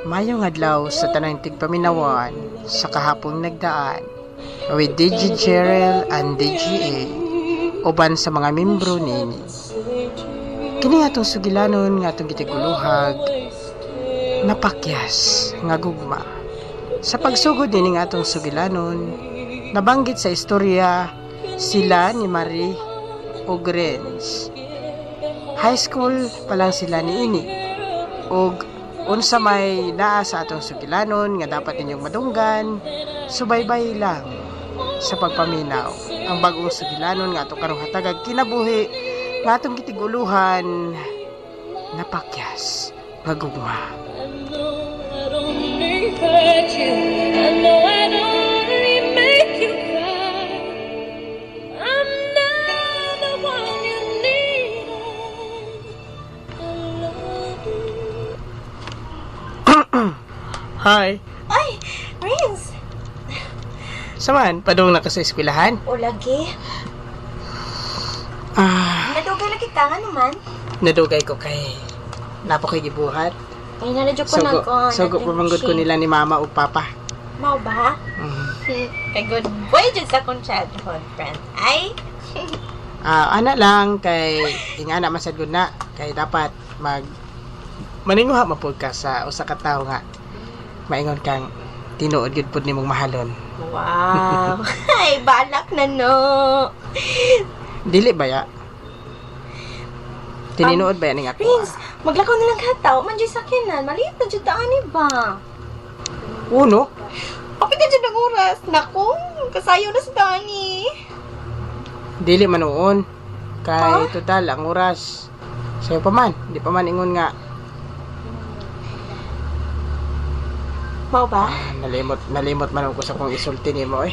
Mayong adlaw sa tanang tigpaminawan sa kahapong nagdaan with DJ Cheryl and DGA uban sa mga membro nini. Kini atong sugilanon nga atong gitiguluhag napakyas nga gugma. Sa pagsugod nini nga atong sugilanon nabanggit sa istorya sila ni Marie ug Renz. High school pa lang sila ni ini ug unsa may naa sa atong sugilanon nga dapat ninyong madunggan, subaybay lang sa pagpaminaw. Ang bagong sugilanon nga atong karong hatagag kinabuhi nga atong gitiguluhan napakyas nga gugma. Hi. Ay, Renz! Saman, padung na ka sa eskwelahan? O lagi. Nadugay lagi ka nga naman. Nadugay ko kay napakay gibuhat. Ay, naladyo ko na ko. Sugo pamanggod ko nila ni mama ug papa. Mau ba? Kay good boy dyan sa kong childhood friend. Ay? Ana lang kay ingana man sad gud na kay dapat maninguha mapud ka sa usa ka tawo nga maingon kang tinuod gud pud nimong mahalon. Wow. Ay, balak na no. Dili ba ya? Tininuod ba yan nga ako? Prince, maglakaw na lang kataw. Mandiyo sa kinan. Maliit na dyan taan ba? Uno? Kapit ka dyan ng oras. Naku, kasayo na sa Dani. Dili man noon. Kay total ang oras sayo pa man. Di pa man ingon nga. Mau ba? Nalimot man ako sa kong isulti nimo eh.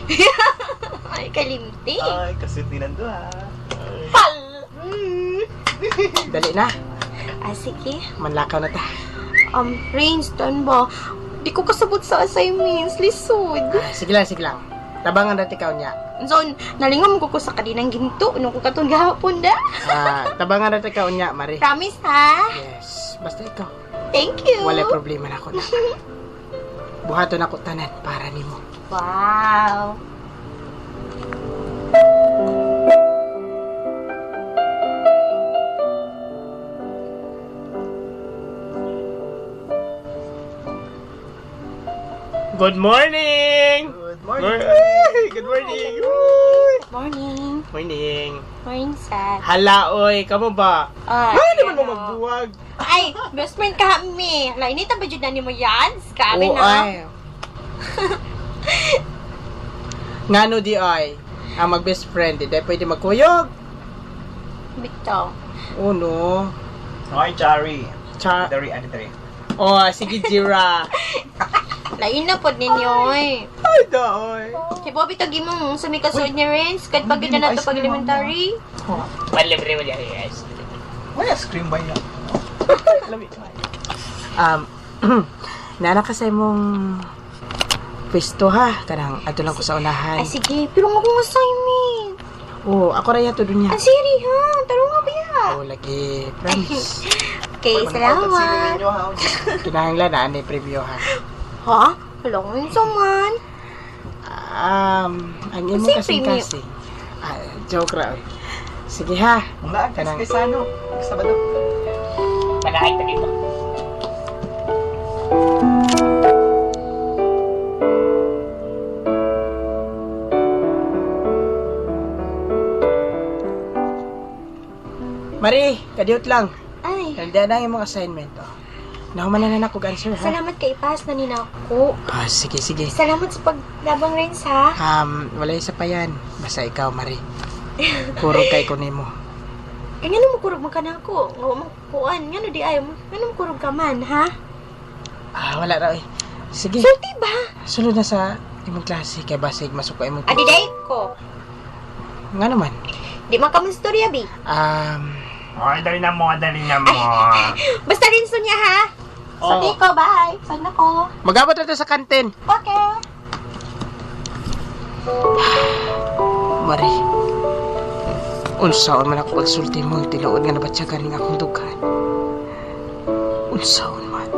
Ay, kalimti. Ay, kasi tinando ha. Pal! Dali na. Sige. Manlakaw na ta. Prince, tan ba? Di ko kasabot sa assignments. Lisod. Sige lang. Tabangan natin ikaw niya. So, nalingam ko sa kadinang ginto. Nung ko katong gahapon da. Tabangan natin ikaw niya, Marie. Promise, ha? Yes. Basta ikaw. Thank you. Walay problema na ako na. Buhaton ako tanan para nimo. Wow. Good morning! Good morning. Good morning! Morning. Morning! Morning, Sad. Hala, oy, kamo ba? Di man mo ano? magbuwag. Ay, best friend ka kami. Lainita ba dyan na ni mo yan? Kami Oo, na. ay. Ngano di ay? Ang mag-best friend, di pwede magkuyog. Bito. No. Hi, Chari. Chari. Dari. Oh, sige, Jira. Lain na po ninyo eh. Ay, daoy. Si Bobby, tagi mo sa may kasunod niya rin. Kahit pag na ito pag elementary. Palibre mo yan, guys. May ice cream ba yan? Nana kasi mong pwesto ha. Kanang ato lang ko sa unahan. Ay, sige. Pero nga kong assignment. Oh, ako rin yato dun niya. Ang siri ha. Taro nga ba yan? Oh, lagi. Promise. Okay, salamat. Kinahanglan na, ano preview ha. Ha? Halong man. Ang imo Kasi kasing-kasing. Joke ra. Sige ha. Wala, kasi sa ano? Sabado. Panahay ta dito. Marie, kadiyot lang. Ay, Nandiyan na ang imong assignment. Nahuman na ako answer ha. salamat kay Ipas na ninako. Sige. Salamat sa paglabang rin sa. Wala isa pa yan. Basta ikaw, Marie. Puro kay ko nimo. Nga mo kurog man ka na ako. Nga mo kuan. Nga no di ay mo. Nga mo kurog ka man, ha? Wala ra eh. Sige. Sulti ba? Sunod na sa imong klase kay basig masuko imong. Adiday ko. Nga naman. Di man ka man storya, bi. Dali na mo. Basta rin niya, ha? Sabi ko, bye. Saan ako? Mag-abot na to sa kantin. Okay. Marie. Unsaon man ako pagsulti mo, tinuod nga nabatyagan ning akong dugan. Unsaon man.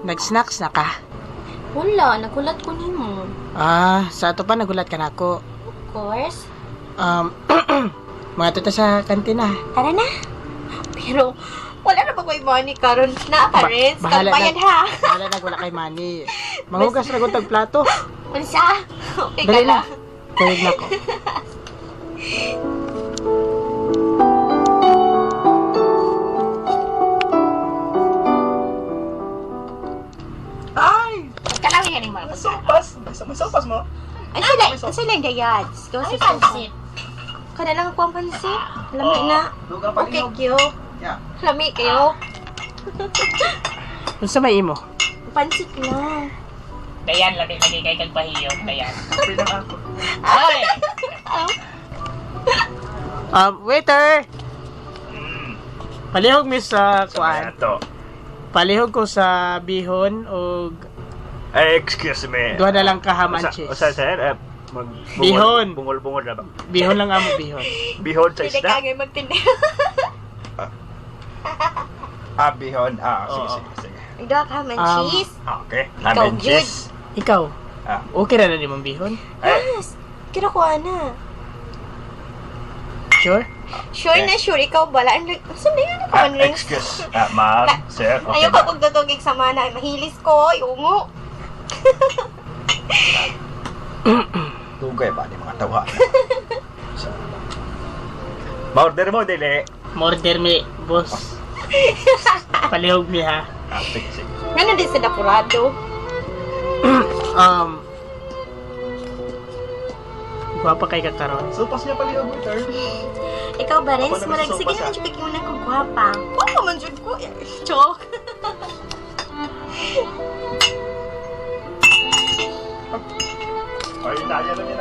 Nag-snacks na ka? Wala, nagulat ko nimo. Sa ato pa nagulat ka na ako. Of course. Mga tuta sa kantina. Tara na. Pero, wala na ba ko money karon na parents? Bahala Kalbayan na. ha. Bahala na, wala kay money. Mangugas na kong tagplato. Unsa? Okay ka Dali na. na. Tuwid na ko. Ay! Kalawin yan yung mga Sopas! May sopas mo? Ay, sila yung gayads. Go sa pansit. Kada lang ako ang pansit. Lami na. Lugang Okay, palinog. kyo. Yeah. Lami kayo. Unsa may imo? Pansit na. Dayan, lagi-lagi kay kag pahiyom, dayan. Kapit lang ako. Ay! Waiter! Mm. Palihog mi sa kuan. to. Palihog ko sa bihon o Ay, excuse me. duha na lang ka ham and cheese. Usa sir, Bihon. Bungol-bungol na ba? Bihon lang amo bihon. Bihon sa Hindi isda? ka ngayon magtindi. Bihon. Sige, Oo. sige. Dog ham and cheese. Okay. Ikaw, Lemon good. cheese. Ikaw, Ah. okay na na mong bihon? Yes. Kira ko ana. Sure? Sure na sure. Ikaw bala. Saan yan ako man rin? Excuse, ma'am, sir, okay Ayaw ka na. kung tutugig sa mana. Mahilis ko. Iungo. Tugay ba ni mga tawa? Ma-order mo, dili. Murder mi, boss. Palihog mi ha. Sige, sige. Ano din sa Dapurado? Guwapa kay kakaron. Sopas niya pali ang waiter. Ikaw ba rin? Ako naman Marag, sa sige sopas, naman siya kaging unang kong guwapa. Wala man dyan ko. Chok. Ay, daya lang yan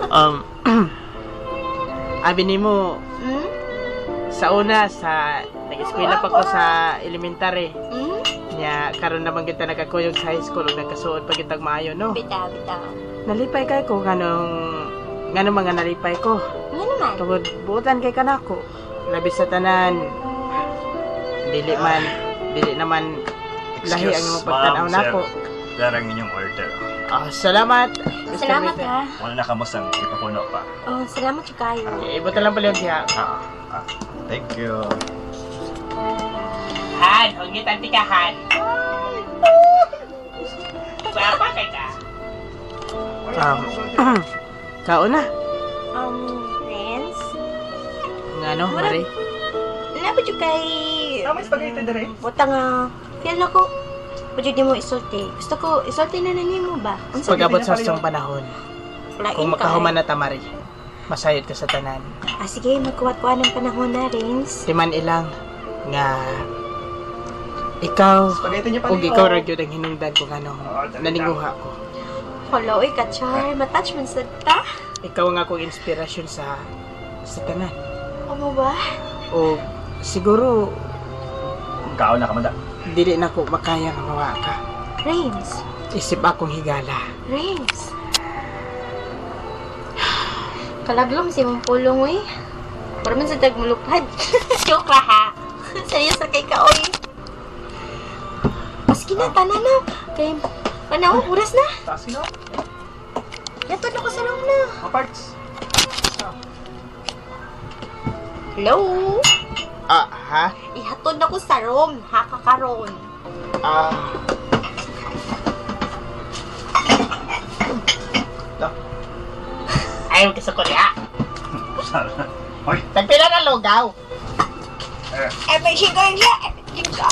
ang... Abi nimo Hmm? sa una sa nag-eskwela pa ko sa elementary. Hmm? Nya karon naman kita nagakuyog sa high school ug nagkasuod pa kitag maayo no. Bita, bita. Nalipay kay ko nganong mga nalipay ko. Ano naman? Tungod buotan kay kanako. Labi sa tanan. Dili naman lahi ang imong pagtanaw nako. Darang inyong order. Salamat. Mr. Salamat Waiter. ha. Wala na kamusang ipapuno pa. Oh, salamat siya kayo. Ibot lang pala yung diha. Thank you. Han, huwag niyo tantikahan. Papa kay ka. Kaon na. Friends? Ngano, Mari? Napad yung kay... May spaghetti dire. Butang feel na ko. Pwede di mo isulti. Gusto ko, isulti na mo ba? Unsa? Pag-abot sa siyang panahon, Lain kung ka, makahuman na tamari, masayod ka sa tanan. sige, magkuhat-kuha ng panahon na, Rins. Timan ilang nga ikaw Spaghetti niya ug ikaw ra gyud ang hinungdan kung ano naninguha ko. Hello, Char. Matouch man sa ta. Ikaw nga akong inspirasyon sa tanan. Ano ba? O siguro Kaon na kamanda. dili na ko makaya nga mawa ka. Rins. Isip akong higala. Rins. Kalaglom si mong pulong, eh. Para man sa tagmulupad. Joke la, ha? Serious na kay ka, oy. Maski na, tanan na. Kay, panahon, oras na. Tasin na. Yato na ko sa room na. Mga parts. Hello? Ha? Ihatod na ko sa room, ha, kakaron. Ayaw ka sa Korea. Hoy. Tagpila na lugaw. Everything going siya. Everything go.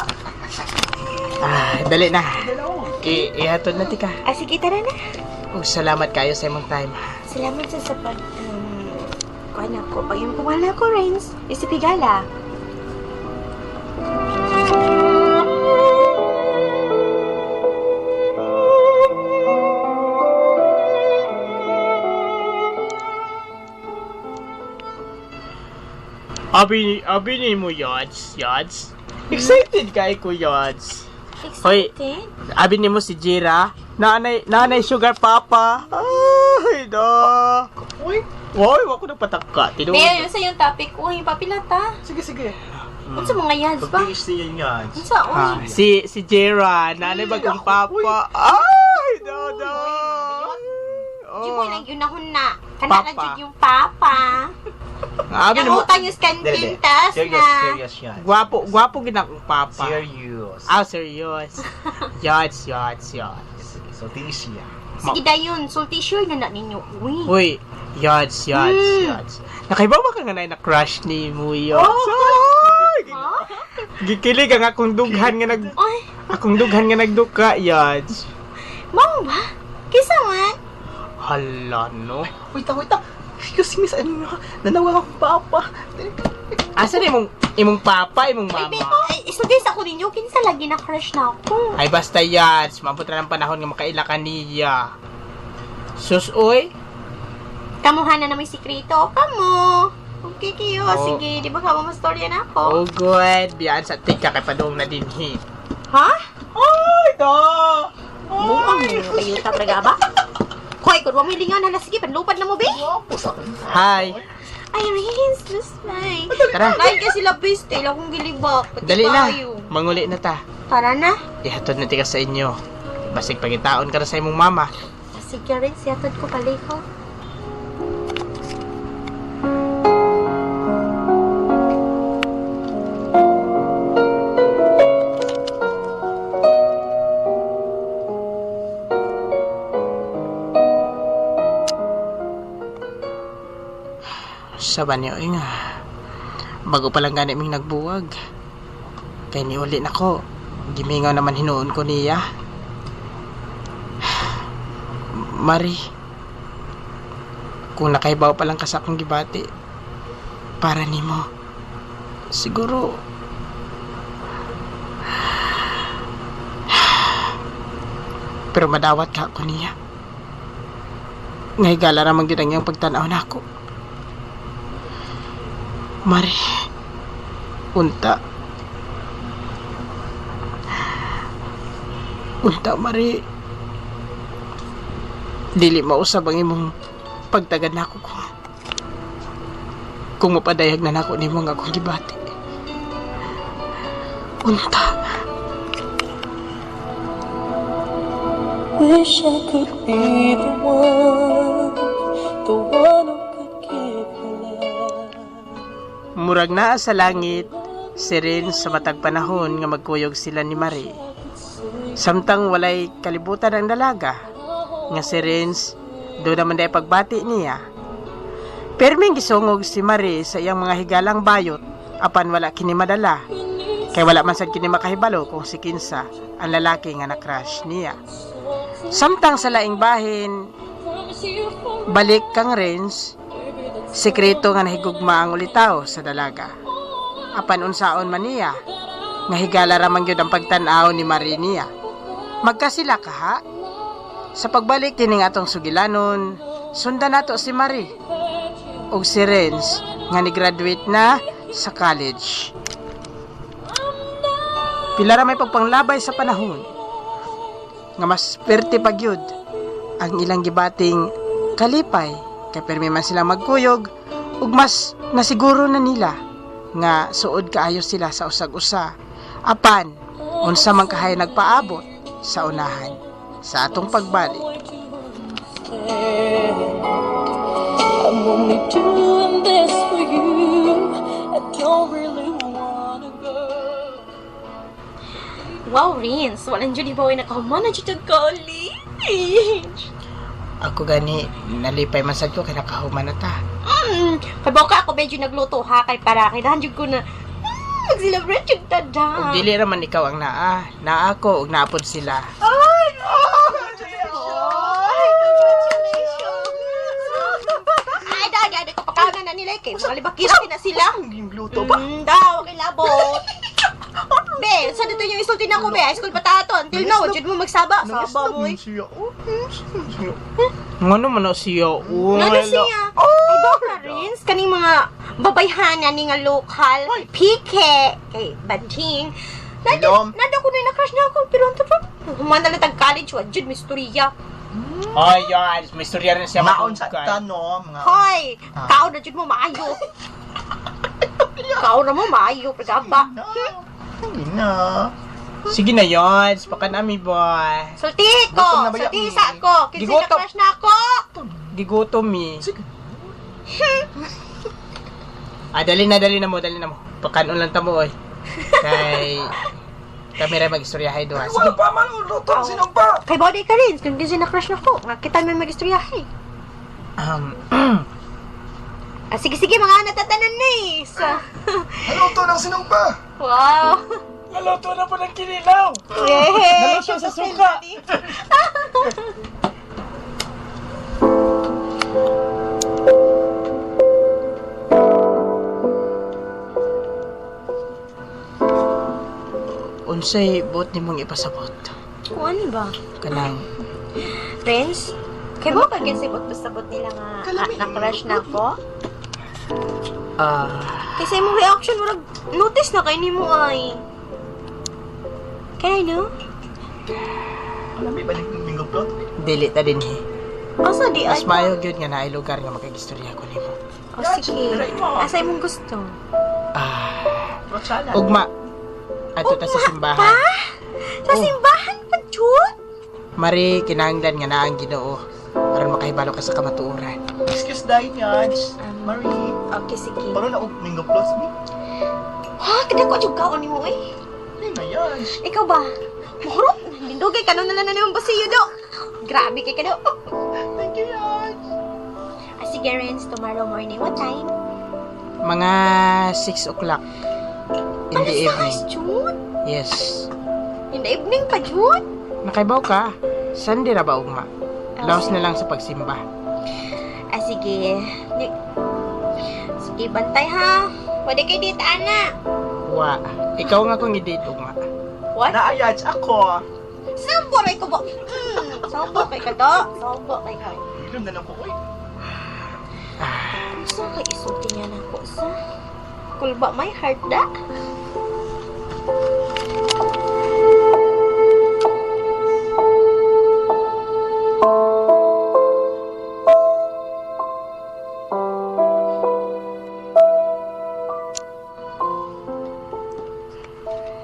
Dali na. Ihatod na tika. Sige, tara na. Salamat kayo sa imong time. Salamat sa pag... kuha na ko. Pag yung kumala ko, Rins. Isipigala. Abi ni mo, Yods. Excited kay ko, Yods. Hoy. Excited? Abi ni mo si Jira. Nanay Sugar Papa. Ay, da. Uy, wako nagpataka. Pero yun sa yung topic, uy, papilata. Sige. Unsa mga yads ba? Pag-finish niya yung yan. Unsa, uy. Si Jira, nanay bagong Papa. Ay, da. Di mo lang yun ahon na. Papa. Kanala dyan yung papa. Abi ni Ang mo. utang yung skantintas na. Serious yan. Gwapo ginakong Papa. Serious. Serious. Yods. Sige, so finish niya. Sige dayon, sulti sure na ninyo. Uy. Uy, Yods. Nakaibawa ka nga na crush ni mo, Yods. Ha? Gikilig ang akong dughan nga Ay, nagduka, Yods. mao ba? Kisa man? Hala, no? Wait. Excuse me, saan nga? Nanawa akong papa. Asan imong papa, imong Ay, mama? Beko, isugay sa ko ninyo, kinsa lagi na crush na ako. Ay, basta, Yods. Mabutra ng panahon nga makaila ka niya. Sus, uy. Kamuha na may sikreto. Kamo. Okay kayo. Oh. Sige, di ba kamo mastorya na ako? Oh, good. Biyaan sa tika kay padung na dinhi. Ha? Ay, da! Buang mo kayo ta ba? Koy, kung may lingaw na sige, panlupad na mo, be? Hi. Ay, Rins, Miss May. Tara. Lain kasi labis, tayo akong gilibak. Pati Dali na. tayo. Manguli na ta. Tara na. Ihatod na tika sa inyo. Basig pagitaon ka na sa imong mama. Sige, Rins, yatod ko paliko. Sa banyo nga. Bago pa lang gani ming nagbuwag. Kay niuli na ko. Gimingaw naman hinuon ko niya. Mari. Kung nakaibaw pa lang ka sa akong gibati. Para nimo. Siguro. Pero madawat ka ako niya. Ngay gala ramang yun ang iyang pagtanaw na ako. Mari, unta, Mari, dili mausab ang imong pagtagad na ako kung mapadayag na nako nimo nga akong gibati. Unta. Wish I could be the one who could give you love. Murag naa sa langit, sirin sa matag panahon nga magkuyog sila ni Marie. Samtang walay kalibutan ang dalaga, nga si Renz, doon naman dahil pagbati niya. Perming gisungog si Marie sa iyang mga higalang bayot, apan wala kini madala. Kay wala man sad kini makahibalo kung si Kinsa, ang lalaki nga na-crush niya. Samtang sa laing bahin, balik kang Renz, sekreto nga nahigugma ang ulitaw sa dalaga. Apan unsaon man niya, nga higala ramang yun ang pagtanaw ni Marie niya. Magkasila ka ha? Sa pagbalik kining atong sugilanon, sundan nato si Marie ug si Renz nga ni-graduate na sa college. Pila ra may pagpanglabay sa panahon nga mas perte pagyud ang ilang gibating kalipay kay permi man sila magkuyog ug mas nasiguro na nila nga suod kaayo sila sa usag-usa. Apan unsa man kahay nagpaabot sa unahan sa atong pagbalik. I'm only doing this for you. I don't really wanna go. Wow, Rins, walang dyan ibaw ay nakahuman na dyan college. Ako gani nalipay man sad ko kay nakahuman na ta. Kabaw ka ako medyo nagluto ha kay para kailangan dyan ko na mag-celebrate yung Ug tada. dili raman ikaw ang naa ako ug naapod sila. Ay, dada ko pakagan na nila kay malibakira na sila. Yung luto ba? Daw, kay labot. Be, saan dito yung isulti na ko, be? High school pa tato. Until now, dyan mo magsaba. Saba mo, eh. Ngano man na siya? Ano siya? Ay, ba ka rin? Kaning mga babayhana ni nga lokal. Pike. Kay Banting. Ilom. Nada ko na crush na ako. Pero ang tapos, humanda na tag-college. Wajud, may storya. Oh, yan. May istorya rin siya Maon sa matungkol. tanong, mga... Hoy! Kao na jud mo maayo. Kao na mo maayo. Pagaba. Hindi na. Sige na yun. Baka nami, boy. Sulti Gutom ko. na ba yan, Sulti Mi? sa ako. Kinsi na Gigutom. crush na ako. Gigutom, mi. Sige. Dali na mo. Pakanon lang tamo, oy. Kay... Kami rin mag-istoryahay doon. Sige. pa man, lutong sinong pa. Kay body ka rin. Kung kinsi na crush na ako. Nga kita may mag-istoryahay. Sige, mga natatanan na eh. Luto ng sinong pa. Wow. Naluto na po ng kinilaw. Yay! Naluto sa suka. Unsay buot ni mong ipasabot? Kung ano ba? Kanang Friends? Kay mo pag sabot nila nga na-crush na ako? Kasi imong reaction mo notice na kay nimo ay. Can I know? Alam mo, balik ng bingo plot. dili ta din Asa di ay? mas mayo gyud nga naay lugar nga makagistorya ko nimo. O sige. Asa imong gusto? Rotsala. Ugma. Ato ta sa simbahan. Sa simbahan pa, Jud? Mari kinahanglan nga naa ang Ginoo aron makahibalo ka sa kamatuoran. Excuse dahil yan. Marie. Okay, sige. Paano na bingo plot mi? Ha? Kada ko jud kaon nimo eh. Hindi na yan. Ikaw ba? Mahurot. Lindugay ka na lang na naman basiyo do. Grabe kay ka do. Thank you, yan. Sige, Renz, tomorrow morning. What time? Mga 6 o'clock in the evening. June? Yes. In the evening pa, June? Nakaibaw ka? Sunday ra ba ugma? Laos na lang sa pagsimba. Sige. Sige, bantay ha. Pwede kayo dito, ana. Wa. Ikaw nga kung i-date ugma. What? Naayaj ako. Sambo ray ko ba? Sambo kay ka do. Sambo kay ka. Ilum na lang ko, uy. Gusto kay isulti niya na ako sa kulba my heart da.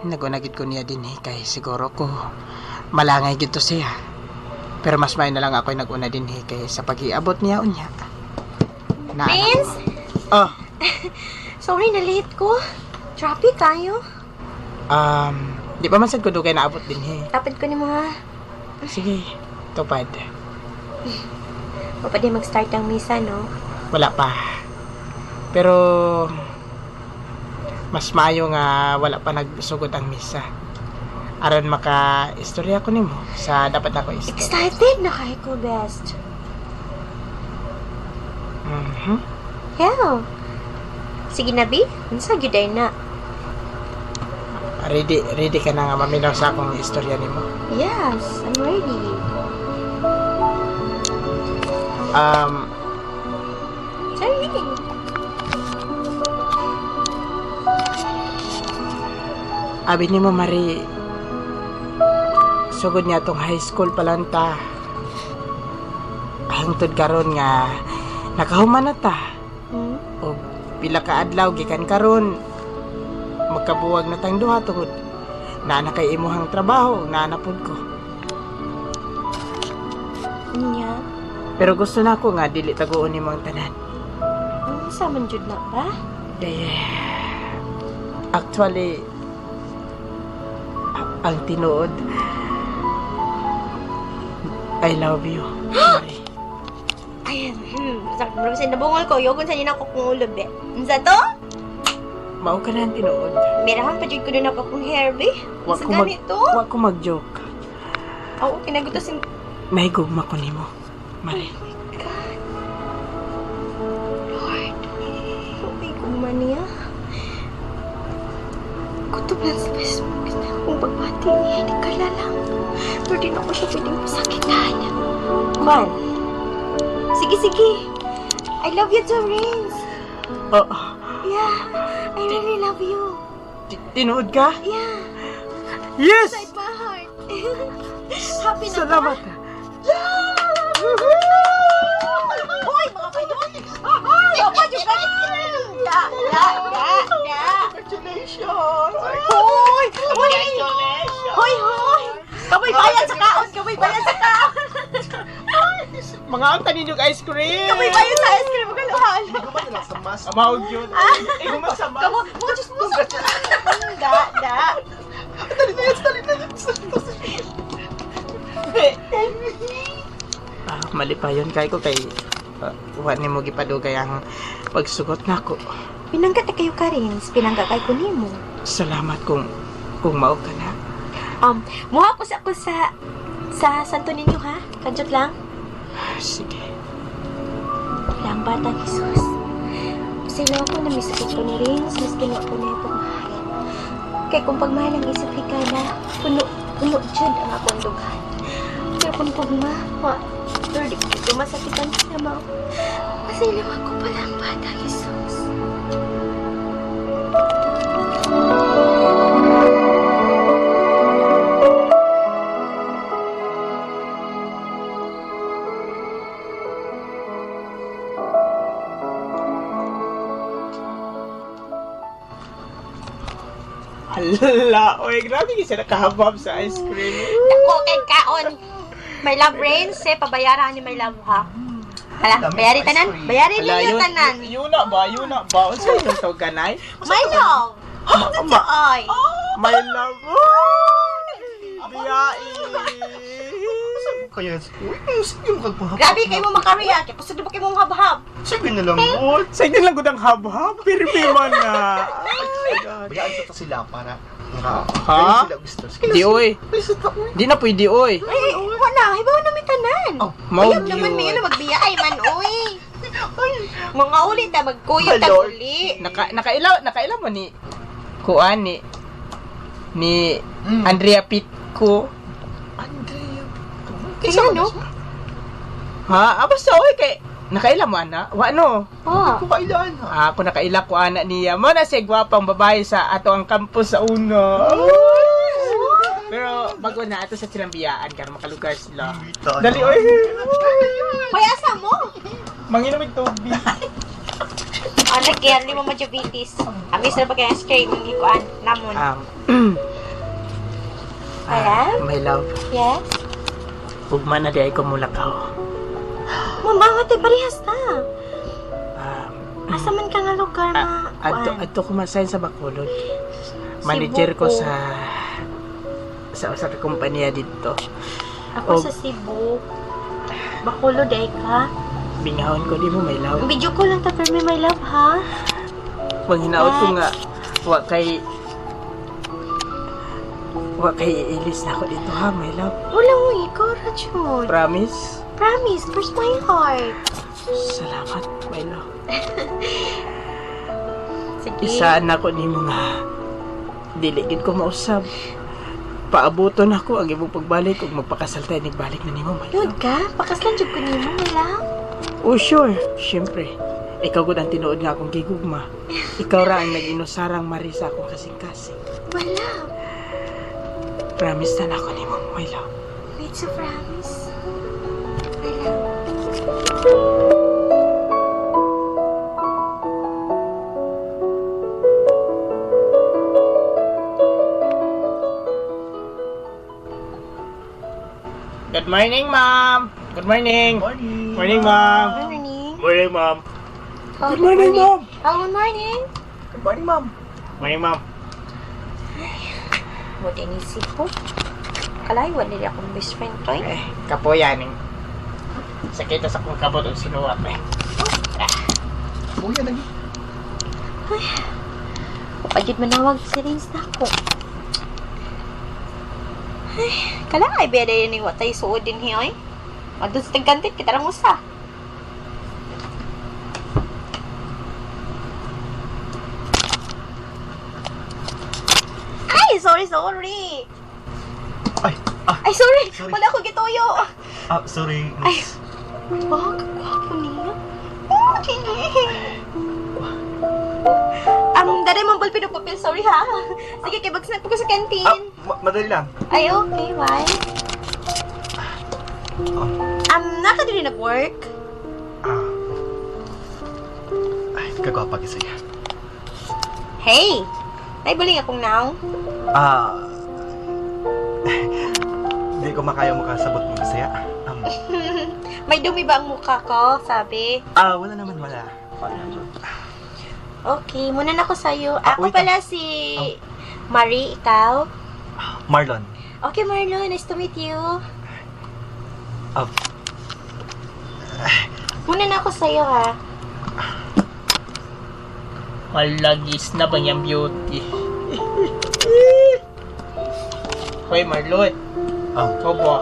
Nagunagid ko niya din kay siguro ko malangay gid to siya. Pero mas may na lang ako naguna din kay sa pag-iabot niya unya. Na. Vince? Oh, Sorry na late ko. Traffic kayo. di pa man sad ko dugay naabot din Tapad ko ni mga Sige, tupad. Pwede mag-start ang misa, no? Wala pa. Pero mas maayo nga wala pa nagsugod ang misa. Aron maka-istorya ko nimo sa dapat ako istorya. Excited na kayo ko, best. Yeah. Sige na, B. Unsa gyud ay na? Ready ka na nga maminaw sa akong istorya nimo. Yes, I'm ready. Sorry. Abi nimo Mari, sugod niya tong high school palanta. Hangtod karon nga nakahuman na ta. O pila ka adlaw gikan karon magkabuwag na tang duha tungod naa na kay imuhang trabaho, naa na pud ko. Nya. Pero gusto na ko nga dili taguon nimo ang tanan. Unsa man jud na ba? Actually, ang tinuod, I love you, Mari. Ayan. Sakit mo sa nabungol ko. Yogon sa nina ko kung ulob eh. Unsa to? Mao ka na ang tinuod. Mirahan pa jud ko din ako kung hair be. Wa Sa ko ganito. wa ko mag-joke. Oo, kinagutos yung... Mahigugma ko nimo, Mari. God. Lord. Okay, kuman niya. Kutob lang sa Facebook. Kung pagbati niya, hindi ka lang. Pero di na ako siya pwedeng pasakitan. Juan. Sige. I love you too, Rins. Oh, Yeah, I really love you. Tinuod ka? Yeah, Yes! inside my heart. Happy na Salamat. ba? Hoy, mga kayon! Dapat yung ganit! Congratulations! Hoy! Hoy! Hoy! Kamay bayan sa kaon! Kamay bayan sa kaon! Mga ang taninog ice cream! Kamay bayan sa ice cream! Magalahan! Hindi ko ba nilang sa mas? Amahog yun. Eh, gumasama. Kamu! Mo, Diyos mo! Da! Dali na yan! Mali pa yun kay ko kay wa ni mo gipadugay ang pagsugot nako. Pinangga ta kayo ka rin. Pinangga kay ko nimo. Salamat kung mao ka na. Muha ko sa santo ninyo ha? Kanjot lang. Sige. Lang batang Jesus. Sila ako na misakit ko ni Rins, mas ginawa ko na itong mahal. Kaya kung pagmahal ang isip ka na, puno dyan ang akong dugan. Pero kung pagmawa, Lord, ito masakitan sa mo. Masailaw ako pala ang batang Jesus. Hala, oy, grabe kasi nakahabab sa ice cream. Ako kay kaon. My love Rins, pabayaran ni my love ha. Hala, bayari tanan. Bayari ninyo tanan. Yun na ba? Unsa yung to ganay? My love. Ay. My love. Biyai. Kaya, sige mo kagpahapap. Grabe kayo mo makareact. Kaya pasado ba kayo mong habhab? Sige na lang, good. Sa inyo lang gudang habhab. Pirmi man na. Bayaan sa sila para Ha? kaya sila gusto. Sige na, Di oy. Please, uy. Di na pwede oy. Ay, wala. Hibaw na may tanan. Oh, Mao Ayun naman may gyud. magbiyay man, uy. Mga uli ta, magkuyog ta Lord. uli. Nakailaw mo ni kuan ni Andrea Pitco. Andrea. Kaya no? Ha? Basta oy kay nakailan mo ana? Wa no. Oh. Ako kailan ha? Ako nakaila ko ana niya. Mo na si gwapang babae sa ato ang campus sa una. Pero bago na ato sa silambiyaan karon makalugar sila. Dali oy. Hoy, asa mo? Manginom og tubig. Ano kaya, hindi mo majubitis. Amis na ba kayo ice cream? Hindi ko namon. Hello? My love. Yes? Ugma na di ay ko mulakaw. Mama, tayo parehas na. Um, Asa man ka nga lugar na Adto ko masign sa Bacolod. Manager ko Cebu. sa kumpanya dito. Ako Og- sa Cebu. Bacolod ay ka. Bingahon ko di mo my love. Video ko lang ta pero may love ha. Manghinaot ko nga wa kay ilis na ako dito ha my love. Wala mo ikaw, Rachel. Promise? Promise, first my heart. Salamat my love. Sige. Isaan ako nimo nga dili gid ko mausab. Paabuton ako ang imong pagbalik ug magpakasal tayo nagbalik na nimo my Yun love. ka? Pakaslan jud ko nimo, my love. Oh sure, syempre. Ikaw gud ang tinuod nga akong gigugma. Ikaw ra ang nag-inusarang marisa akong kasing-kasing. My love. Promise na ako nimo my love. Wait, so promise. My love. Good morning, ma'am. Good morning. Morning. Morning, ma'am. Morning. Morning, ma'am. Oh, Good morning, ma'am. Oh, good morning. Good morning, ma'am. Morning, ma'am. Mo din isip ko. Kalay, wala rin akong best friend to eh. Kapo yan. Sakita sa kong kabot o sinuwap eh. Kuya, lagi. Pagit manawag si Rins na ako. Ay, kala ay beda yun yung watay suod din hiyo eh. Madun sa tagkantit, kita lang usa. Ay, sorry. Ay, Ay, sorry. Sorry. Wala ko gituyo. sorry, Ay, miss. wow, kakwapo niya. Daday mong ballpen o papel. Sorry ha. Sige, kay bagsnack po ko sa canteen. Madali lang. Ay, okay. Why? Naka din nag-work? Ay, kagwapa gisaya. Hey! Ay, baling akong now. Hindi ko makaya makasabot mo gisaya. May dumi ba ang mukha ko? Sabi. Wala naman, wala. Okay, muna na ako sa'yo. Ako wait pala si Marie, ikaw? Marlon. Okay, Marlon. Nice to meet you. Muna na ako sa'yo, ha? Malagis na ba niyang beauty? Hoy, Marlon. Ikaw ba?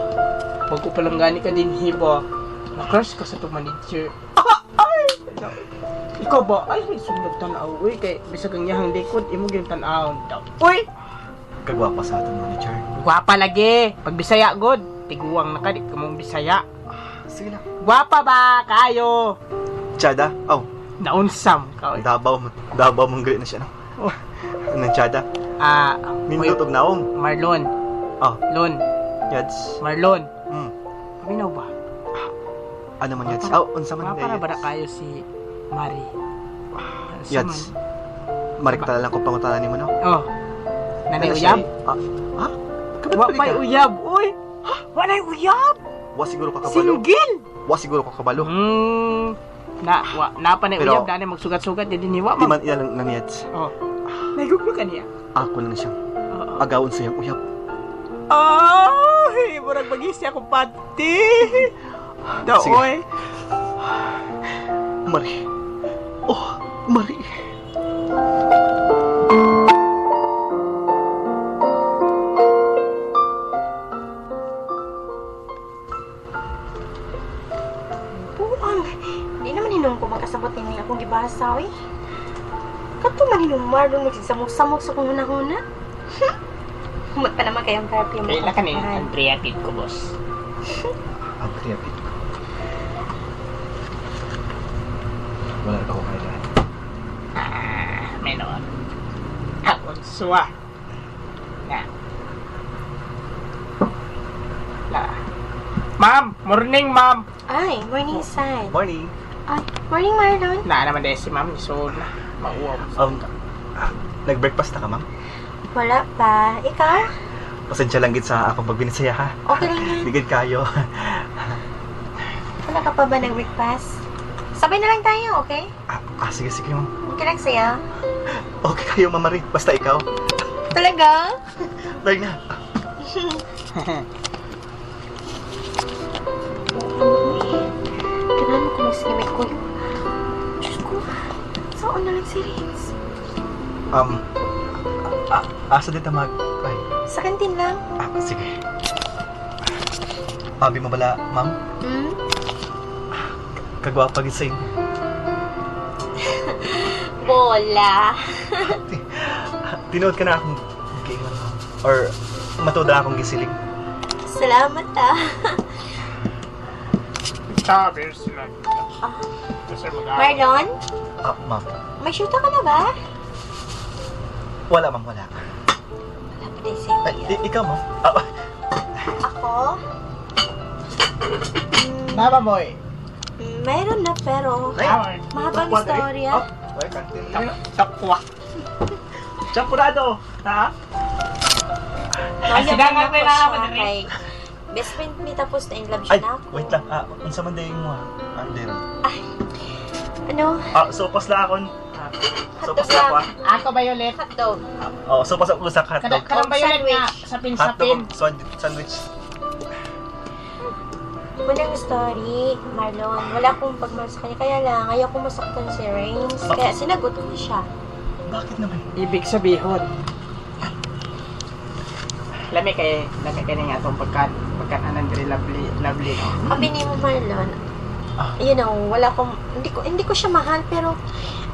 Huwag ko palang gani ka din, hiba. Na-crush ka sa itong manager. Ikaw ba? Ay, sunod tanaw. Uy, kay bisag ang yahang likod, imo yung tanaw. Uy! Kagwapa sa ating manager. Gwapa lagi. Pag Bisaya, god. Tiguang na ka, di ka mong Bisaya. Sige lang. Gwapa ba? Kayo. Tiyada? Naunsam. Ka. Dabaw mong galit na siya, no? Anong tiyada? Mindot og naong. Marlon. Lon. Yads. Marlon. Hmm. Paminaw ba? Ano man yads? Unsa man Para ba na kayo si Mari? Yads. Marikta lang kung pangutalan ni mo, no? Nanay uyab? Wa pa'y uyab, uy! Wa na'y uyab! Wa siguro ka kabalo. Single! Wa siguro ka kabalo. Na pa na uyab, dahil magsugat-sugat, din niwa. Di man ilang nang yads. Naguglo ka niya? Ako na siyang agawon sa iyang uyab. Ay! Murag mag-isi ako pati! Daoy! Mari. Mari. Buang. Hindi naman hinong ko magkasabot ni akong gibasa, oy. Kato man hinong Marlon magsisamok-samok sa kong huna-huna. Humot pa naman kayong perfume mo. Kailan ka ni Andrea Pid ko, boss? Andrea Pid ko. Wala na ako kailan. Menon. Ako suwa. Ma'am! Morning, ma'am! Ay, morning, San. Morning. Ay, morning, Marlon. Naman dahil si ma'am, so na. Mauwam. Nag-breakfast na ka, ma'am? Wala pa. Ikaw? Pasensya lang gid sa akong pagbinisaya, ha? Okay lang yan. Digid kayo. Wala ka pa ba ng breakfast? Sabay na lang tayo, okay? Sige, ma'am. Okay lang sa'yo. Okay kayo, Ma'am Marie. Basta ikaw. Talaga? Bye na. Ganaan mo kung nagsimit ko. Diyos ko, saan na lang si Rins? Asa din tamag. Ay. Sa kantin lang. Sige. Abi mo bala, ma'am? Kagwapa gid sa inyo. Bola. Tinood ka na akong giingon, ma'am. Or matuod na akong gisiling. Salamat Sabi sila. Marlon, Ma'am. may shoota ka na ba? Wala, ma'am. Wala. Wala pa din sa'yo. Ikaw, ma'am? Ako? Tama, boy. Meron na pero mahabang istorya. Sakwa. Champurado! Ha? Ayaw sige, na may ako mga siya kay best friend mi tapos na in love siya Ay, na ako. wait lang. Unsa man dayon mo, ha? Dero. Ano? Sopos lang ako. Sopos Hotdog lang ako, ha? Ako, Violet. Hotdog. Sopos ako sa hotdog. Karang Violet nga. Sapin-sapin. Hotdog, sandwich. Unang story, Marlon, wala akong pagmahal sa kanya. Kaya lang, ayaw kong masaktan si Rains. Kaya sinagot ko siya. Bakit naman? Ibig sabihin. Lami kay nga itong pagkaanan very lovely, no? Sabi ni mo, Marlon, you know, wala akong, hindi ko siya mahal, pero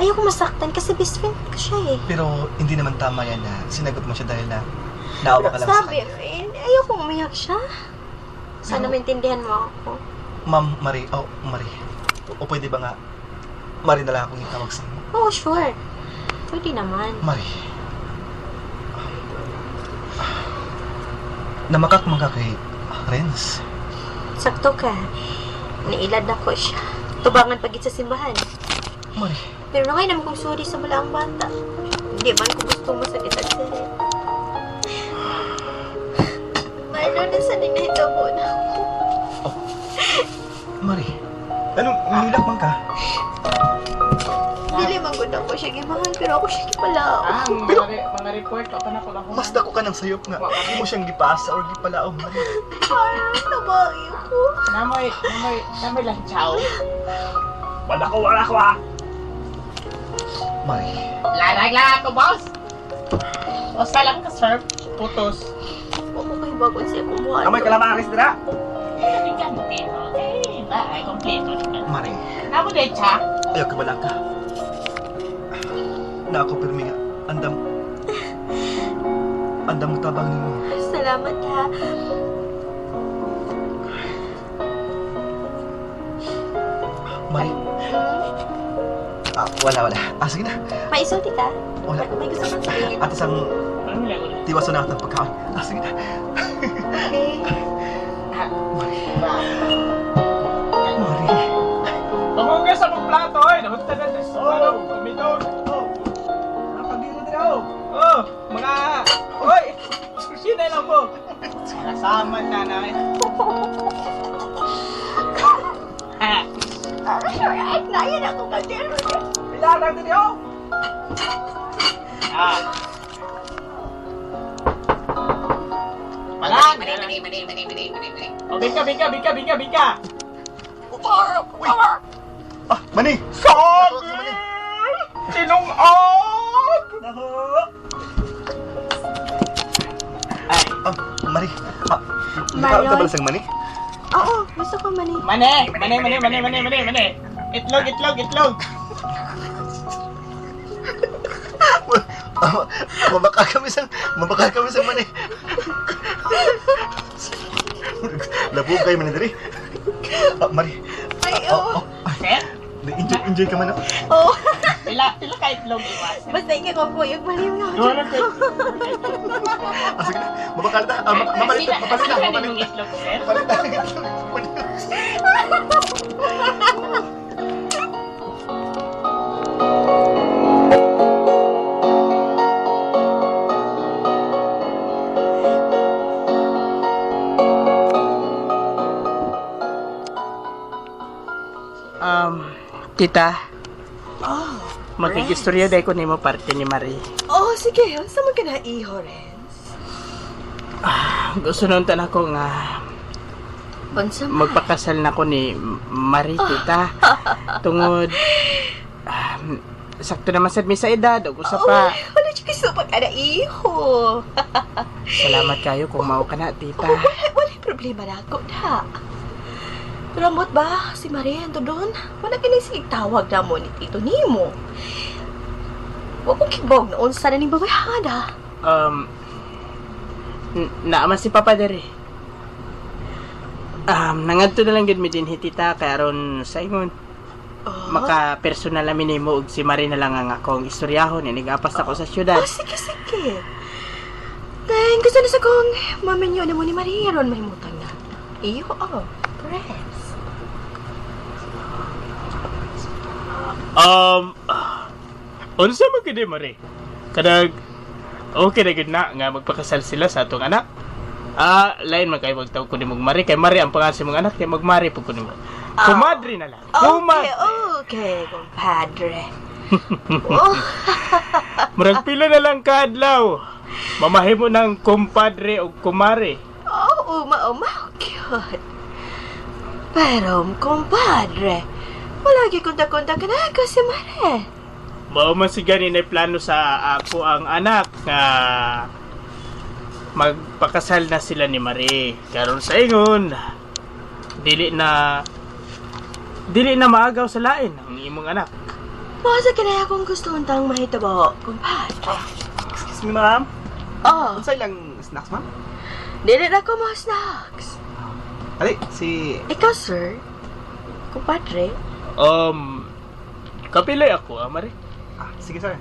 ayaw ko masaktan kasi best friend ko siya eh. Pero hindi naman tama yan na sinagot mo siya dahil na naawa ka lang sa Sabi, kanya. ayaw kong umiyak siya. Sana maintindihan mo ako. Ma'am Marie, Marie. O pwede ba nga, Marie na lang akong itawag sa inyo? Oh, sure. Pwede naman. Mari. Namakak man ka kay Renz. Sakto ka. Nailad na ko siya. Tubangan pagit sa simbahan. Mari. Pero ngay naman kong sorry sa malaang bata. Hindi man ko gusto masakit ang sari. Marlo, nasa nito po na ako. Mari. Anong nilak man ka? Dili man gud ako siya gimahal, pero ako siya gipalao. Mga report pa na ko lang. Mas dako ka ng sayop nga. Hindi mo siyang gipasa or gipalaom, Mari. Parang nabayo ko. Namoy lang chow. Wala ko Mari. Larag lang ako, boss. Basta lang ka, sir. Putos. Ako kay bagon siya kumuha. Amoy kalamaris dira. Hindi ka kompleto. Ay, kompleto. Mari. Namo de cha. Ayaw ka wala ka. Na ako pirmi nga. Andam mo tabang nimo. Salamat ha. Mari. Wala. Sige na. May isulti ka? Wala. May gusto kang sabihin. At isang tiwaso na ng pagkaon. Sige na. Okay. Mari. Mari. Tumuga sa mong plato, oy. Namunta na sa ano, kumidor. Napagdito din ako. Oh, mga... Oy! Sino lang po? Kasama na na. Alright, nayan ako kaldero niya. Pilarang din ako. Malang! O, bika! Mani! Sabi! Sinungag! Mari. Marion? Nakabalas ang mani? Oo, gusto ko mani. Mane! Itlog! Mabaka kami sa mani. Labugay man diri. Mari. Ay, oo. Sir? Enjoy ka man. Oo. Pila ka itlog iwas. Basta ikaw po yung mali nga. Sige na. Mabakal ta. Mapalit na. Yung itlog, sir? Tita. Magkikistorya dahil ko nimo parte ni Marie. Oh, sige. Sa mo ka na iho, Renz? Gusto nun tan ako nga Unsa man? magpakasal na ko ni Marie, tita. Tungod sakto naman sad mi sa edad ug usa pa. Wala siya kisupat ka na iho. Salamat kayo kung mao ka na, tita. Wala problema na ako na. Ramot ba si Maria to doon? Wala kinisig tawag na mo ni Tito Nimo. Huwag kong kibog na unsa na ni babayhada. Naaman si Papa dere. Nangadto na lang gid mi dinhi, tita, kay aron sa ingon maka personal na minimo og si Marie na lang ang akong istoryahon inigapas ako sa syudad. Oh, sige. Dahil gusto na sa kong maminyo na mo ni Maria ron may mutang na. Iyo, Renz. Unsa man gid Mari? Kadag okay na gid na nga magpakasal sila sa atong anak. Lain man kay magtawag ko ni mong Mari kay Mari ang pangalan sa mong anak kay magmari pud ko nimo. Kumadre na lang. Okay, compadre. Murag pila na lang kadlaw. Mamahimo ng kumpadre o kumare. Cute. Pero, compadre, malagi kunta-kunta ka na ako si Mare. Mao man si ganin ay plano sa ako ang anak nga magpakasal na sila ni Marie. Karon sa ingon, dili na maagaw sa lain ang imong anak. Masa ka na akong gusto untang mahitabo, compadre. Excuse me, ma'am. Oh, Unsay lang snacks, ma'am? dili na ko mga snacks. Ali, si... Ikaw, sir? Compadre? Kapilay ako, Mari. Sige, sir.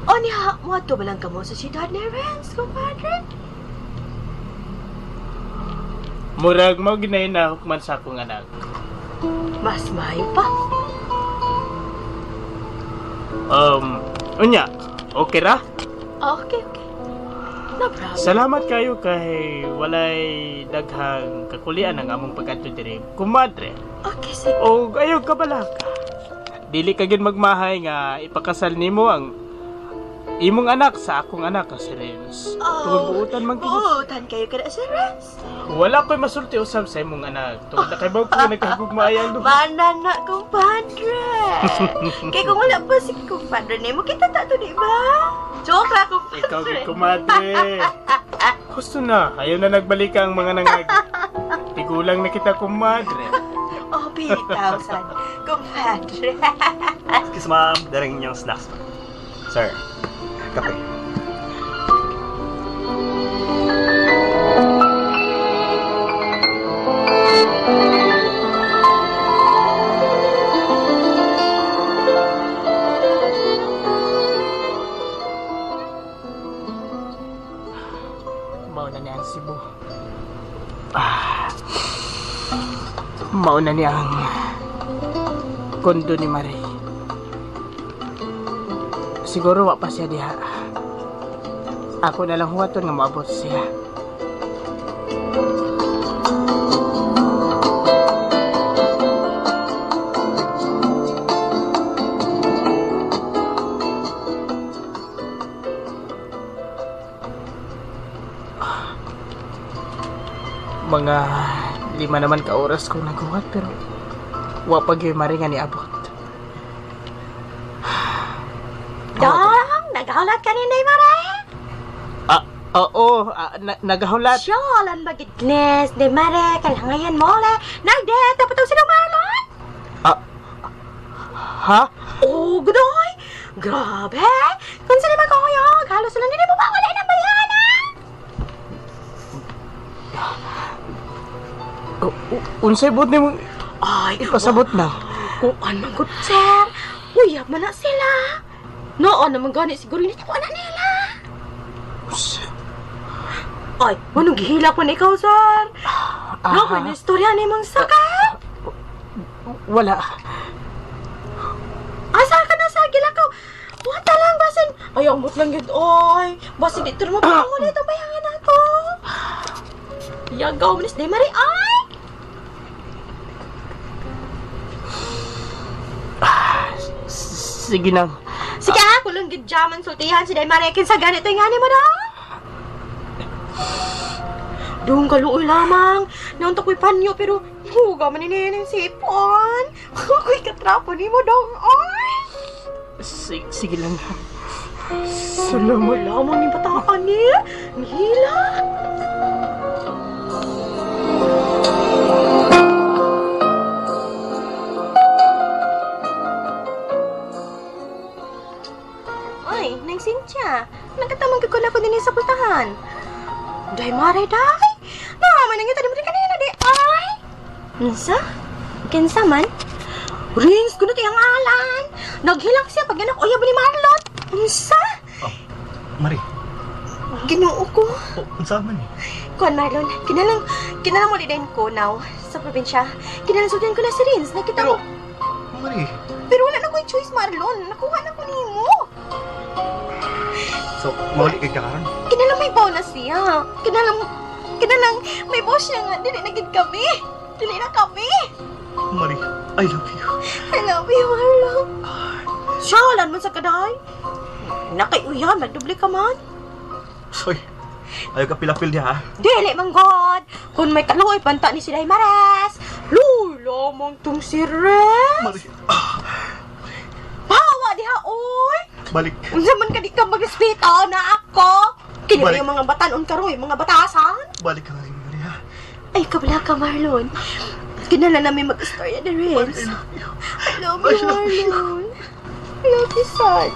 O niya, mo ato ba lang kamo sa siyudad ni Renz, kumpadre? Murag mo ginahina man sa akong anak. Mas mayo pa. Unya, okay ra? Okay. No problem. Salamat kayo kay walay daghang kakulian ang among pagadto diri, kumadre. Okay, sige. O ayaw ka balaka. Dili ka gid magmahay nga ipakasal nimo ang imong anak sa akong anak nga si Renz. Tungod buutan man kini. Buutan kayo kada si Renz. Wala ko'y masulti usab sa imong anak. Tungod na kay bago ko nagkagugmaayang duha. Banana, kumpadre. Kaya kung wala pa si kumpadre nimo, kita tato, di ba? Joke lang, kumpadre. Ikaw gid kumadre. Gusto na, ayaw na nagbalik ang mga nangagi. Tigulang na kita kumadre. Oh, 3,000. Kumpadre. Excuse ma'am, daring inyong snacks. Sir, kape. Mauna niya ang Cebu. Mauna niya ang kondo ni Marie. Siguro wa pa siya diha. Ako na lang huwaton nga maabot siya. Mga 5 naman ka oras kong naghuwat pero wa pa gyud Marie nga niabot. Dong, naghahulat ka ni Nay Maray? Oo, nagahulat. Siyalan bagitnes, Nay Maray, kalangayan mo le. Nagdet, dapat daw sila Marlon? Ha? Oh, gudoy! Grabe! Kung sila magkakayag, halos sila nila mawawala ng bayhanan! Unsay bot nimo Ay, pasabot na. kung anong good, sir. Uyab man na sila. Noon naman gani siguro hindi ko na nila. Ay, manong gihila ko na ikaw, sir. No, may istorya ni mong sakit. Wala. Asa ka na sa gilakaw? Wata lang, basin. Ay, amot lang yun, oy. Basin, dito naman pa ako nito, bayangan na to. Yagaw, manis, Day Marie, ay! Sige na. Sige, kulong gidyaman sultihan si Day Marie, kinsa ganito yung ngani mo daw? Doon kaluoy lamang. Naunta ko'y panyo, pero huga man ini ng sipon. Ako'y katrapo ni mo daw, ay! Sige lang. Salamat. Lamang ni bataan ni. Nihila. Ay, Nang Cynthia. Nagkatamang kagula ko din sa pultahan. Day Marie, day. Naman ang ito, di mo rin kanina, di ay. Nasa? Kinsa man? Rins, kunot iyang alan. Naghilang siya pag yan ako uyab ni Marlon. Unsa? Marie, Ginoo ko. unsa man eh? Kuan Marlon, kinalang mo din ko now sa probinsya. Kinalang sultan ko na si Rins. Nakita Pero, mo. Marie, Pero wala na ko yung choice, Marlon. Nakuha na ko nimo. so, mauli kay kakaroon? Kinalang may bonus siya. Kinalang may boss siya nga. Dili na gid kami. Dili na kami. Marie, I love you. I love you, Marlon. Siyalan man sa kaday. Nakaiuyan, magdubli ka man. Soy, ayaw ka pilapil niya ha? Dili man God. Kung may kaluoy panta ni si Day Mares. Lulo mong tong si Res. Marie, Hawa diha, oy. balik. Unsa man ka di ka mag-respeto na ako. Kini Balik. yung mga batanon karoy, mga batasan. Balik ka nga rin, Marie ha? Ay, kabala ka, Marlon. Kinala namin mag-istorya na rin. I love you. I love you, Marlon. I love you, son.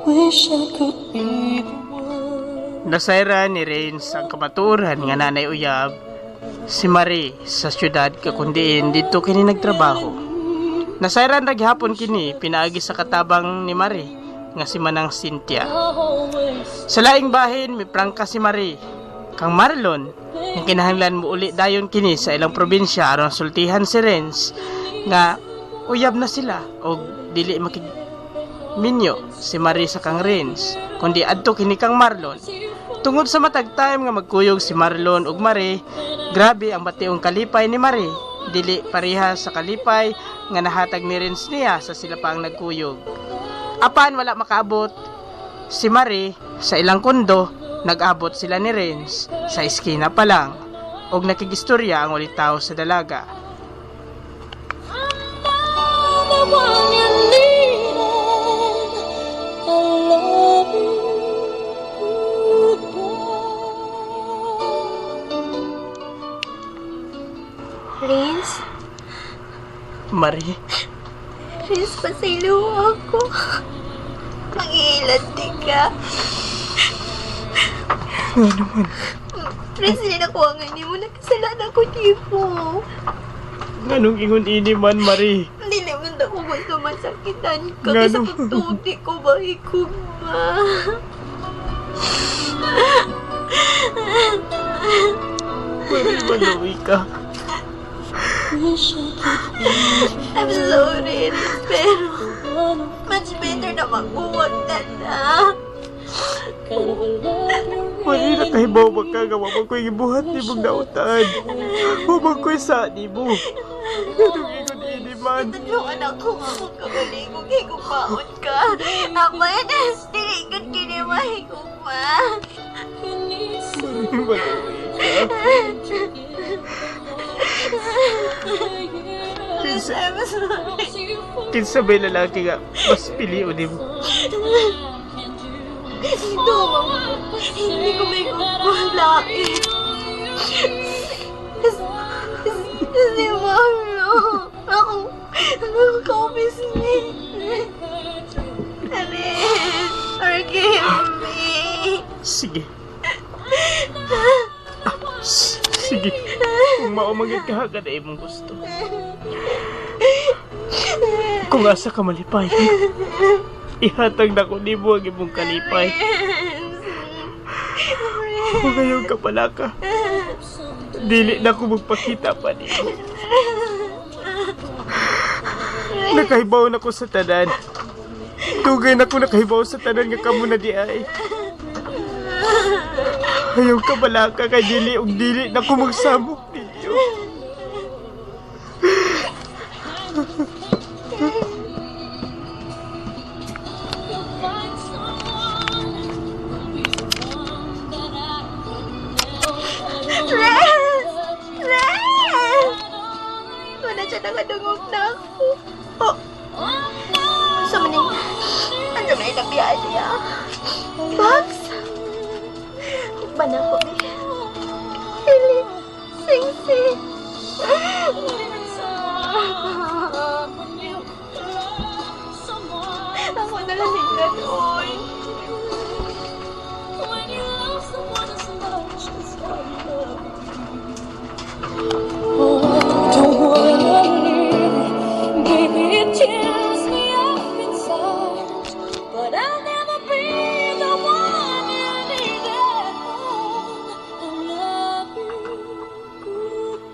Wish I could be the one. Nasayra ni Renz ang kamaturan nga nanay uyab si Marie sa syudad kakundiin dito kini nagtrabaho. Nasayran naghapon kini pinaagi sa katabang ni Marie nga si Manang Cynthia. Sa laing bahin may prangka si Marie kang Marlon nga kinahanglan mo uli dayon kini sa ilang probinsya aron sultihan si Renz nga uyab na sila og dili minyo si Marie sa kang Renz kundi adto kini kang Marlon. Tungod sa matag time nga magkuyog si Marlon ug Marie, grabe ang bationg kalipay ni Marie. Dili pareha sa kalipay nga nahatag ni Renz niya sa sila pa ang nagkuyog. Apan wala makaabot si Marie sa ilang kondo, nag-abot sila ni Renz sa eskina pa lang og nakigistorya ang ulitaw sa dalaga. The one you needed. I love you. Renz? Marie, Renz, pasaylo ako. Mangilanti ka. ano naman? Renz, hindi nakuha nga ni mo. Nakasalanan ko, tipo. Anong ingon ini man, Marie? Hindi naman ako gusto masakitan ka. Nga Kasi naman. pagtuti ko ba ikuma. Marie, maluwi ka. I'm sorry, Renz, pero much better na magbuwag na. Marie, nakahibaw ba ka nga wabang ko'y gibuhat ni mong nautan? Wabang ko'y sa ni mo. Anong ingon ini man? Ito yung anak ko nga kung kagaligog, higupaon ka. Ako yan, diligod kinimahigog pa. Marie, maluwi ka. I'm sorry. Kinsa ba'y lalaki nga mas pili o di mo? Ito, hindi ko may kukulaki. Kasi Marlo, ako nakakopis ni. Aris, forgive me. Sige. Sige. Kung maumagit ka hagad ay mong gusto. Kung asa ka malipay, ihatag na ko ni mo ang imong kalipay. Kung ngayon ka pala ka, dili na ko magpakita pa niyo. Nakahibaw na ko sa tanan. Tugay na ko nakahibaw sa tanan nga kamo na di ay. Ayaw ka pala ka kay dili og dili na ko magsamok ninyo. Renz! Renz! Wala siya nakadungog na ako. Oh! Sa maning... Ano na inabiyan niya? Box? Bana ko ni... Hili... Sing-sing... Ako na lang nila doon. Don't wanna leave, baby, it tears me up inside. But I'll never be the one you need at home. I love you, goodbye.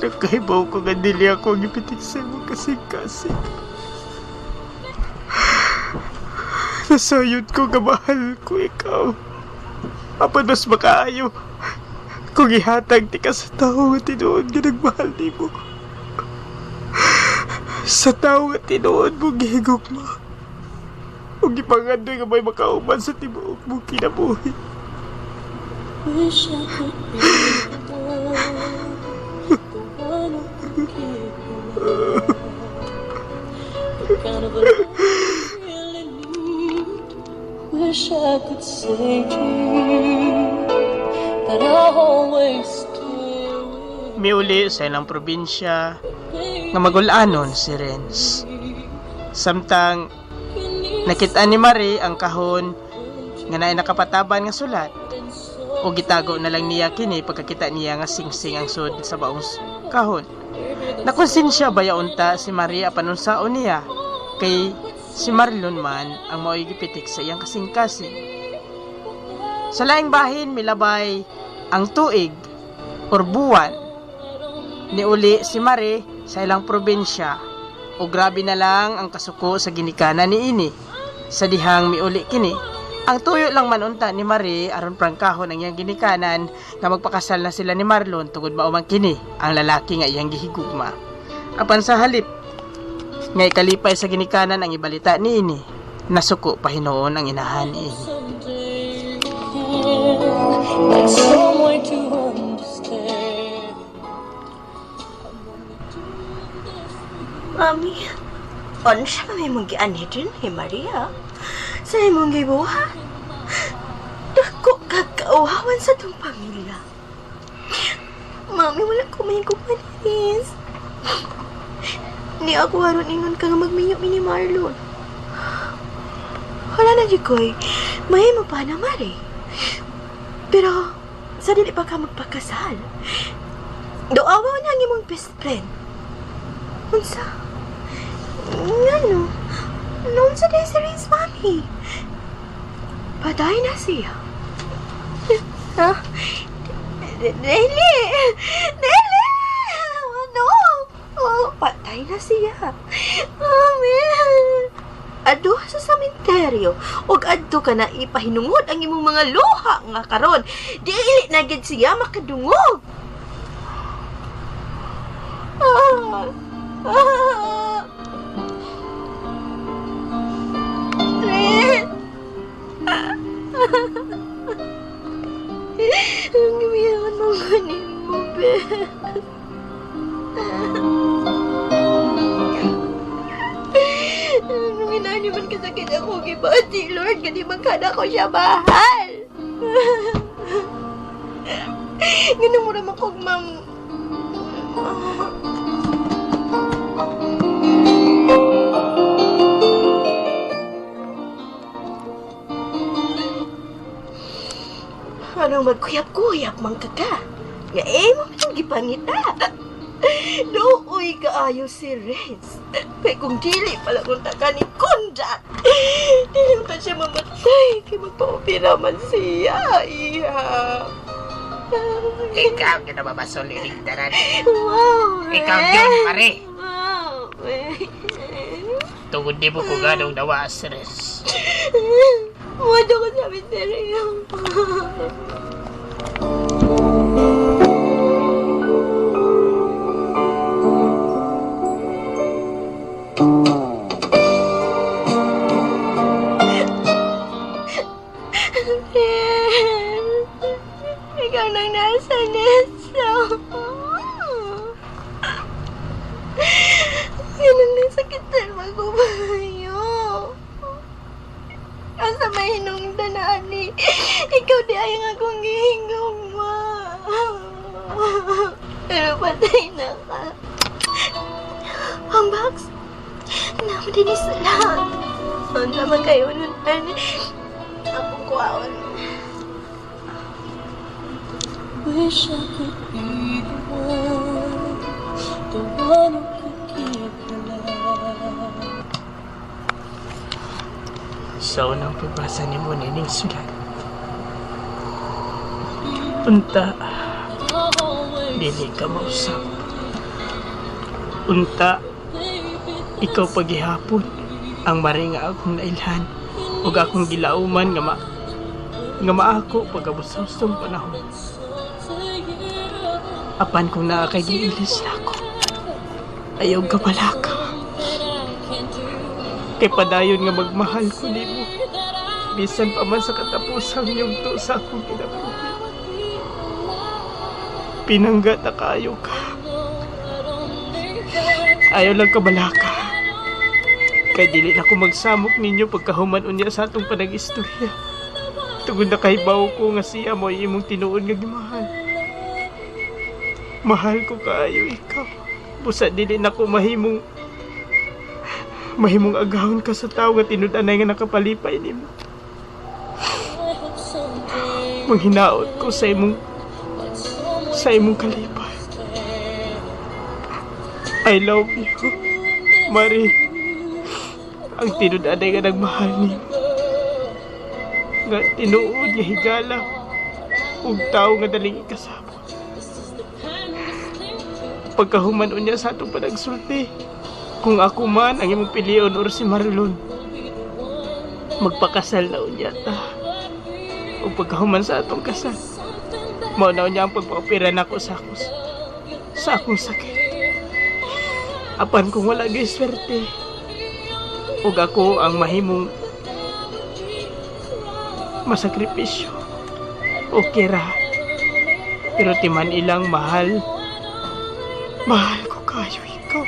Nakahibaw ko nga dili ako ang ipitik sa imong kasing-kasing. Nasayod ko nga mahal ko ikaw. Apan mas makaayo kung ihatag ti ka sa tao nga tinuod nga nagmahal ni mo. Sa tao nga tinuod mo gihigog mo. O gipangandoy nga may makauman sa tibuok mo kinabuhi. Wish I could be the one who could keep you. The kind of a love you really need. Wish I could say to you that I'll always stay with Miuli sa ilang probinsya nga magulanon si Renz. Samtang Nakita ni Marie ang kahon nga naay nakapataban nga sulat o gitago na lang niya kini pagkakita niya nga singsing ang sud sa baong kahon. Nakonsensya baya unta si Marie apan unsaon niya kay si Marlon man ang mao'y gipitik sa iyang kasing-kasing. Sa laing bahin milabay ang tuig or buwan niuli si Marie sa ilang probinsya o grabe na lang ang kasuko sa ginikanan ni ini sa dihang miuli kini. Ang tuyo lang man unta ni Marie aron prangkahon ang iyang ginikanan nga magpakasal na sila ni Marlon tungod mao man kini ang lalaki nga iyang gihigugma. Apan sa halip nga ikalipay sa ginikanan ang ibalita ni ini, nasuko pa hinuon ang inahan ni ini. Like some way to understand. Mami, ano siya may mong gianhi din, Maria? Sa imong gibuhat? Dako kakauhawan sa itong pamilya. Mami, wala ko may kumanis. Ni ako haron ingon ka nga magminyo ni Marlon. Wala na di ko'y may mo pa na, Mari. Pero, sa dili pa ka magpakasal, doawa na ang imong best friend. Unsa? Ano? Noon sa Desiree's mami. Patay na siya. Ha? Deli! Deli! Ano? Oh, patay na siya. Mami! Adto sa sementeryo ug adto ka na ipahinungod ang imong mga luha nga karon dili na gid siya makadungog. Ren! Ang gimiyakan mo ganin mo, be. Nung inani man kasakit ako, gibati, Lord, gani magkana ko siya mahal. Ganun mo naman kong Anong magkuyap-kuyap man ka ka? Nga mo itong gipangita. Nooy kaayo si Renz. Kaya kung dili pala kung taka ni Kondak, dili pa siya mamatay kaya magpa-opera man siya. Iya. Ikaw kinababasolinig tanan. Wow, Ikaw yun, Mare. Wow, Tungod di mo ko ganong nawa stress. Wado ko sa misteryo. Ikaw nang nasa neso. Ganun lang sakitan magbabayo. Asa may hinungdan na ani. Ikaw di ay ang akong gihingong mo. Pero patay na ka. Ang box. Naman din isa lang. Ang naman kayo nun. Akong kuwaon. Wish I could be the one who could keep your love. Sa unang pagbasa ni mo nining sulat, unta, dili ka mausap. Unta, ikaw paghihapon, ang mari nga akong nailhan, ug akong gilauman nga maako pagkabusustong panahon. Apan kung naa kay giilis na ako, ayaw ka pala ka. Kay padayon nga magmahal ko nimo, bisan pa man sa katapusang yugto sa akong kinabuhi. Pinangga na kayo ka. Ayaw lang ka balaka. Kay dili na ko magsamok ninyo pagkahuman unya sa atong panag-istorya. Tugod na kay bawo ko nga siya mo imong tinuod nga gimahal. Mahal ko kaayo ikaw. Busa dili na ko mahimong mahimong agahon ka sa tao nga tinud-anay nga nakapalipay nimo. Manghinaot ko sa imong kalipay. I love you, Marie. Ang tinud-anay nga nagmahal nimo. Nga tinuod nga higala ug tao nga daling ikasabot. Pagkahuman unya sa atong panagsulti, kung ako man ang imong pilion or si Marlon, magpakasal na unya ta. O pagkahuman sa atong kasal, mao na unya ang pagpaopera nako sa akong sakit. Apan kung wala gyud swerte, ug ako ang mahimong masakripisyo, okay ra. Pero timan ilang mahal ko kayo ikaw.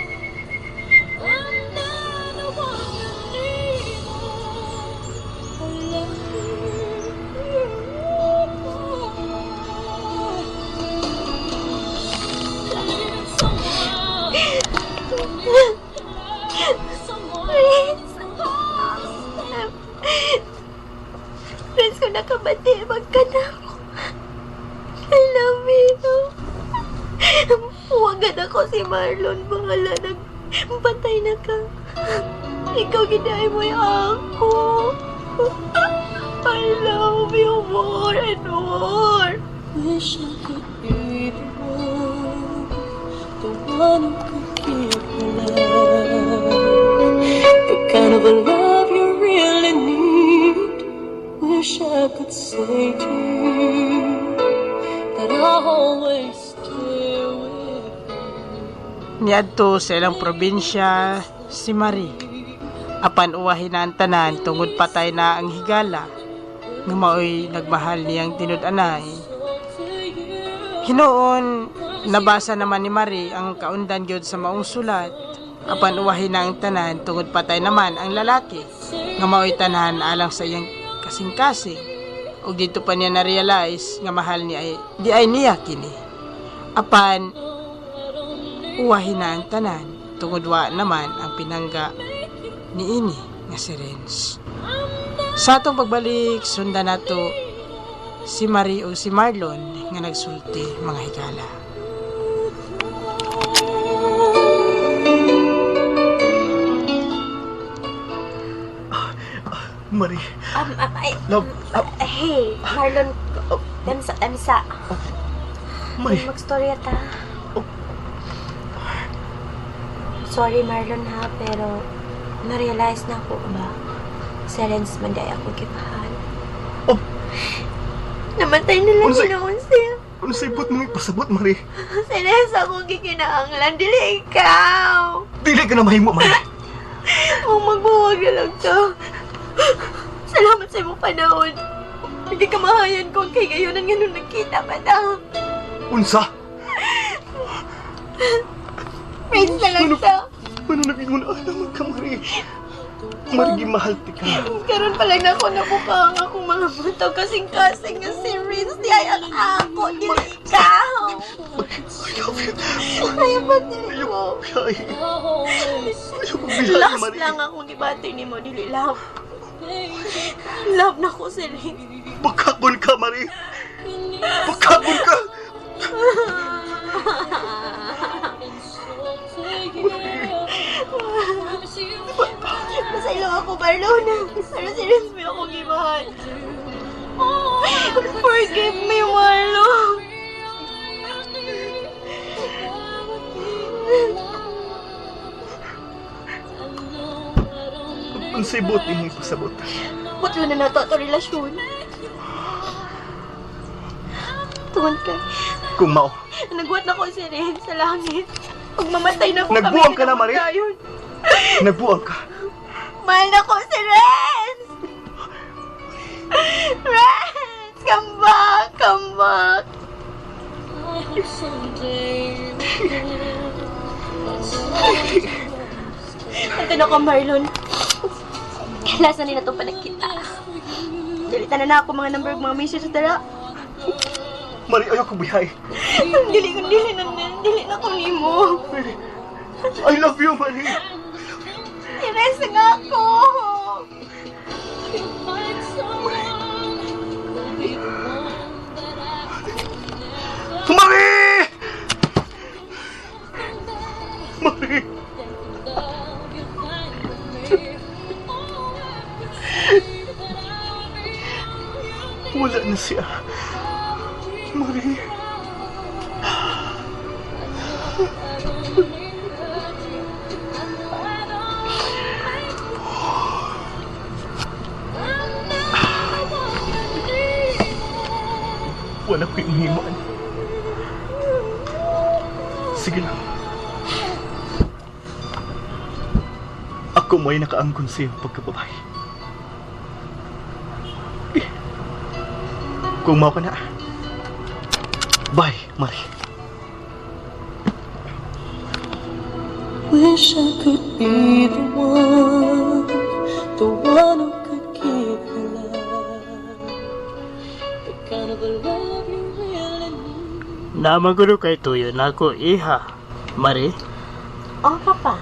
Friends ko nakabati, magkana ako. I love you. Huwag ako si Marlon. Bahala nagpatay na ka. Ikaw ginay mo ako. I love you more and more. Wish I could be the one who could give you love, the kind of a love you really need. Wish I could say to you that I'll always stay with you. Niadto sa ilang probinsya si Marie. Apan uwahin na ang tanan tungod patay na ang higala nga maoy nagmahal niyang tinud-anay. Hinoon nabasa naman ni Marie ang kaundan gyud sa maong sulat. Apan uwahin na ang tanan tungod patay naman ang lalaki nga maoy tanan alang sa iyang kasing-kasing. Og dito pa niya na-realize nga mahal niya di ay niya kini. Apan uwahin na ang tanan tungod wa naman ang pinangga ni ini nga si Renz. Sa atong pagbalik sundan nato si Marie o si Marlon nga nagsulti mga higala. Marie, love, Hey, Marlon. Damsa. Marie, Magstorya ta. Sorry, Marlon ha, pero na-realize na ko ba si Renz manday ako kipahal. Oh. Namatay na lang Unsay- ginaon siya. ano sa ibot mong ipasabot, Marie? Si Renz akong gikinahanglan, dili ikaw. Dili ka na mahimo, Marie. Kung magbuwag na lang to. Salamat sa imong panahon. Hindi ka mahayan ko kay gayonan nga nung nagkita pa na. Unsa? Friends na lang to. Ano naging alam ka, Marie? Marie, mahal ti ka. Karon pa lang ako nabuka ang akong mga mata kasing-kasing nga si Renz. Di ay ang ako, dili ikaw. I love you. Ayaw ba dili mo? Ayaw ko bilahin, Last Marie. lang akong gibati ni mo, dili love. Love na ko si Renz. Bakabon ka, Marie. Bakabon ka. Masaylo ako, Marlon. Pero si Renz mo ako gibahal. Forgive me, Marlon. Ang sibot yung ipasabot. Putlo na nato ito relasyon. Tungon ka. Kung mao, Nagbuhat na ko si Renz sa langit. Pag mamatay na ko Nagbuwang ka na, pinamagkayon. Marie? nagbuang ka. Mahal na ko si Renz! Renz! Come back! Come back! Ito na ko, Marlon. Last na nila itong panagkita. Dilitan na ako mga number mga message sa tara. Marie, ayaw ko bihay. Dili na ko nimo. I love you, Marie. Ni Renz nga ako. Find someone who'll be the one that I Marie! Marie! love you find with me. Oh, I could say that I'll be Wala na siya. Marie. Wala ko yung himaan. Sige lang. Ako mo ay nakaangkon sa iyong pagkababae. Kung mau ka na. Bye, Marie. Wish I could be the one who could give you love, the kind of love you really need. Namaguro kay tuyo na ako, iha. Mari, Oh, Papa.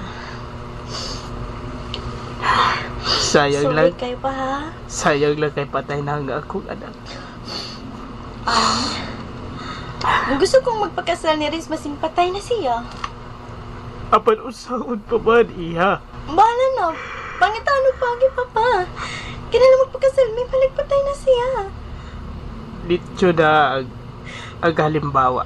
sayang Sorry lang. kayo pa, ha? Sayang lang kay patay na ang akong anak. Gusto kong magpakasal ni Renz, masimpatay na siya. Apan usaon pa man, iha. Bahala na. Pangitano pagi, Papa. Kailan magpakasal, may paligpatay na siya. Dito na ang halimbawa.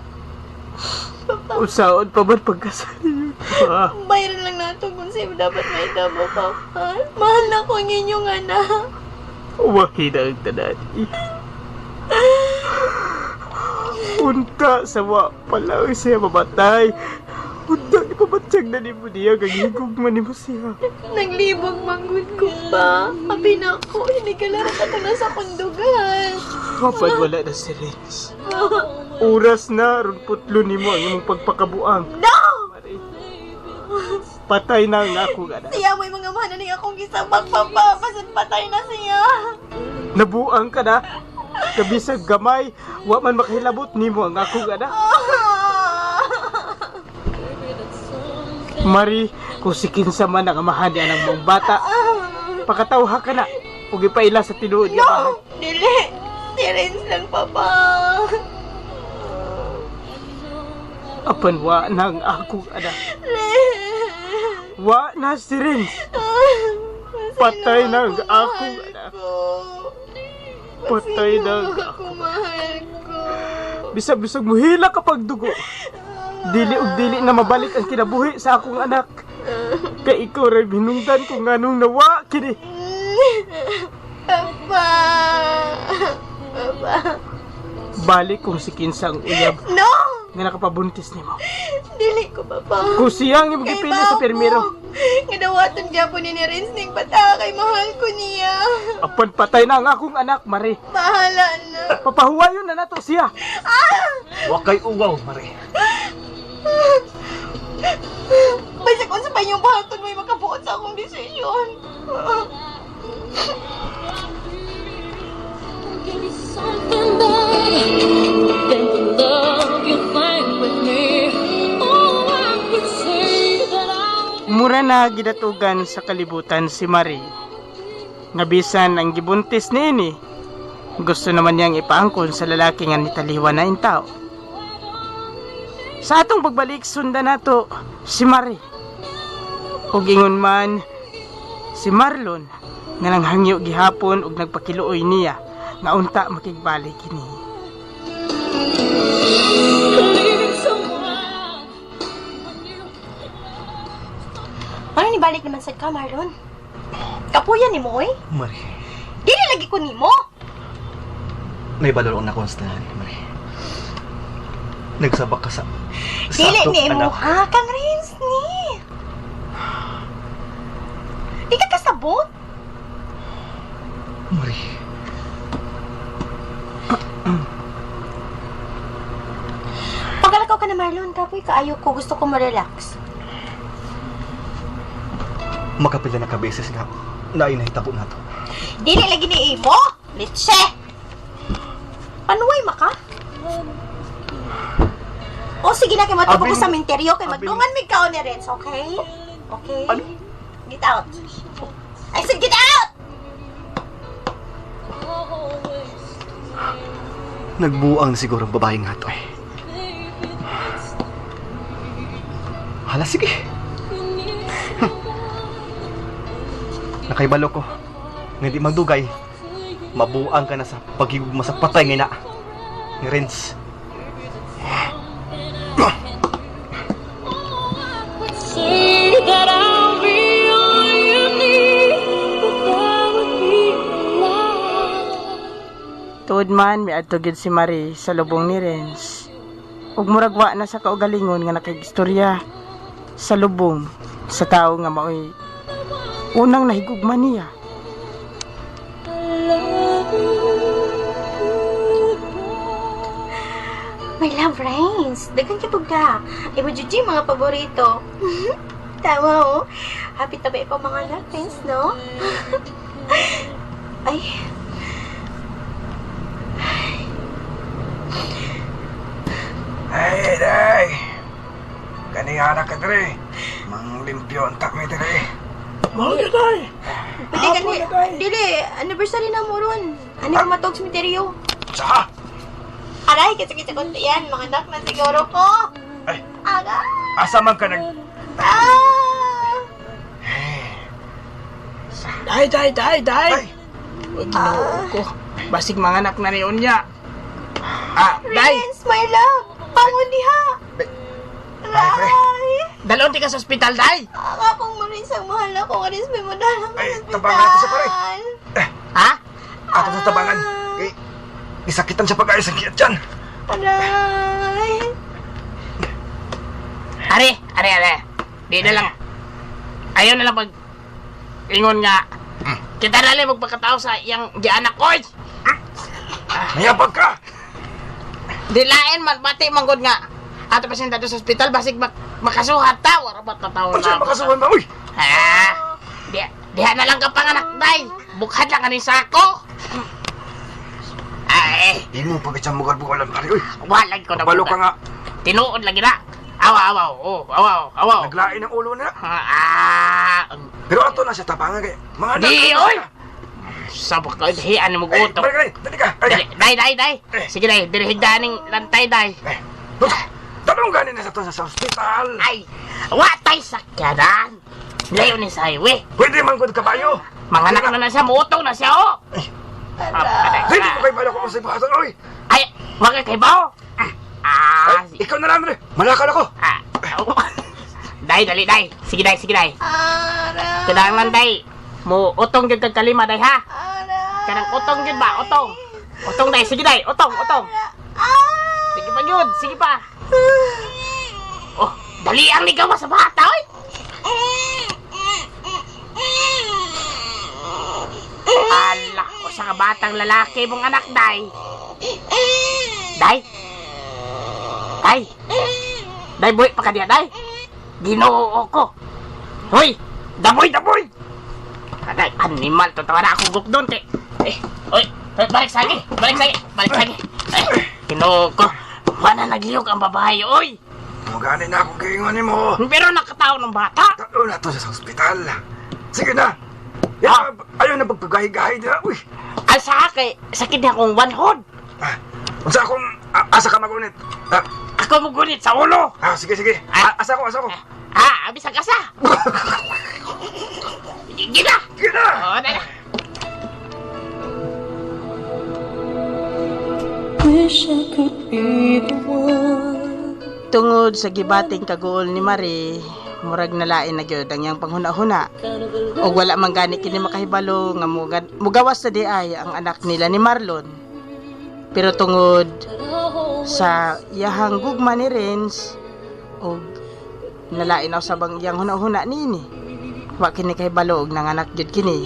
Usaon pa man pagkasal yun, pa. Bayaran lang nato kung sa'yo dapat may tabo, Papa. Mahal na ko ang inyong anak. Uwahin ang tanan, iha. Unta sa wa pala siya mamatay. Unta ipabatsyag na ni mo niya. Gagigog man ni mo siya. Naglibog manggod ko pa. Abi na ako, hindi ka lang na sa kundugan. Kapag wala na si Renz. Oras na, ron putlo ni mo ang imong pagpakabuang. No! Mari, patay na ang akong anak. Siya mo'y mga mana niya akong gisabag, Papa. Basan patay na siya. Nabuang ka na. Kabisag gamay, wa man makahilabot ni mo ang akong anak. Mari, kung si kinsa man ang amahan niya ng mong bata, pakatawha ka na. Huwag ipaila sa tinuod niya bahay. No! Dili! Si Renz lang, Papa. Apan wa na ang akong anak. Renz! Wa na si Renz. Patay na ang akong anak. Patay na ang akong Mahal ko. Bisag-bisag muhila kapag dugo. Dili ug dili na mabalik ang kinabuhi sa akong anak. Kay ikaw ray hinungdan kung nganong nawa kini. Papa! Papa! Balik kung si kinsa ang uyab No! nga nakapabuntis nimo. Dili ko, Papa. Kung siyang imong gipili sa permiro. Ngadawaton gyapon ni Renz ning bata kay mahal ko niya. Apan patay na ang akong anak, Mari. Bahala na. Papahuwayon na nato siya. Wa kay uwaw, Marie. Basta kung sa panyong bahaton may makabuot sa akong desisyon. Give you something better than the love you find with me. Oh, I could say that I'll Mura na gidatugan sa kalibutan si Mari. Nga bisan ang gibuntis niini, gusto naman niyang ipaangkon sa lalaki nga nitaliwan na intao. Sa atong pagbalik, sundan nato si Mari. Ug ingon man si Marlon nga nang hangyo gihapon ug nagpakiluoy niya nga unta makigbalik kini. leave someone. Ano ni balik naman sa ka, Marlon? Kapuyan ni mo, eh? Marie. Dili lagi ko ni mo. Naibalol na konsta Marie. Nagsabak ka sa Dili akong ni mo, anak. ha? Kang Renz ni. Di ka kasabot? Marie. Pagalakaw ka na, Marlon. Kapoy ka, ayaw ko. Gusto ko ma-relax. Makapila na ka beses nga nainahitabo na to. Dili lagi ni imo. Litse! Panuway maka? O sige na, kay matabo ko Abing- sa minteryo. Kay abing- magdungan mig kao ni Renz, okay? Okay? Ano? Get out! I said get out! Nagbuang na siguro ang babaeng nga to eh. Hala, sige. Nakaibalo ko. Nga di magdugay. Mabuang ka na sa pagigugma sa patay nga na. Ni Renz. Say that I'll be all you need, but that would be a lie. Tuod man, may atugid si Marie sa lubong ni Renz. Ug muragwa na sa kaugalingon nga nakagistorya sa lubong sa tao nga maoy unang nahigugma niya. My love, Rains. Dagan ka ka. Iba Juji, mga paborito. Tama, oh. Happy tabi pa mga love, Rains, no? Ay. Ay, day. Kanihana ka dire. Mang limpyo ang takmi dire. Mga day! Pwede ka ni... Dili, anniversary na mo ron. Ano ka matog sa misteryo? Sa? Aray, kasi ko yan. Mga anak na siguro ko. Ay, Aga! asa man ka nag... Ah! Day! Ay, Uy, ginoo ko. Basig mga anak na niyon niya. Day! Friends, my love! Pangon diha! Aray! Dalon di ka sa ospital, Day! Ang akong maris ang mahal ako. Aris, may madalang Ay, sa tabangan ito sa pare. Ha? ato sa tabangan. Kay, isakitan siya pag-ayos ang kiyat dyan. Aray! Are. Di na lang. Ayaw na lang pag ingon nga. Kita na lang magpagkatao sa iyang gianak ko. Mayabag ka. Dilain man, pati manggod nga. Ato pa siya sa ospital, basig makasuhat ta. Wala ba't tatawa Ano siya makasuhan ba? Uy! Ha? Diha na lang ka panganak, Day. Bukhad lang kanin sako. Ay, Di mo pagkitsang mugal-bugalan pare. Uy! walag ko na Balo ka nga. Tinuod lagi na. Awaw. Naglain ang ulo na. Ah, Pero ato na siya tabangan kay mga anak. di, oy! Sabak ka, hiyan mo Ay, guto. balik ka. Dali ka. Ay, Day. Sige, Day, dirihigdaning lantay, Day. Tanong ganin na sa to sa ospital. Ay, watay sakyanan. Layo ni sa highway. Pwede man gud kabayo. Mga anak na siya, mutong na siya, oh. Hindi ko kay balo ko sa ibasan. Uy! Ay, wag kay bao. Ay, ikaw na lang rin. Malakal ako. Day, dali, Day. Sige, Day. Aray! Kadang Day. Mo utong jud kag kalima, Day, ha? Aray! Kanang utong jud ba? Utong, Day. Sige, Day. Utong. Sige pa yun. Sige pa. Oh, dali ang ligaw sa bata, oy. Ala, o sa batang lalaki mong anak, Day. Day, boy, pa ka diya, Day. Ginoo ko. Hoy, daboy. Day, animal, tatawa na akong gukdon, te. Oy, balik sagi. Ginoo ko. Wala nagliyog ang babae, oy. Maganin na akong kiingon mo. Pero nakataon ng bata. Talo na to sa ospital. Sige na. Yan, ayaw na pagpagahi-gahi na. Uy! Asa kay sakit niya akong wanhod. Unsa akong asa ka magunit? Ako mugunit sa ulo. Sige. Asa ko. Abis ang kasa. Gina. Sige na! Dala. Wish I could be the one. Tungod sa gibating kagool ni Marie, murag nalain na gyud ang iyang panghuna-huna. Og wala man gani kini makahibalo nga mugawas sa diay ang anak nila ni Marlon. Pero tungod sa iyahang gugma ni Renz og nalain na sabang iyang huna-huna nini. Wa kini kahibalo og nanganak gyud kini.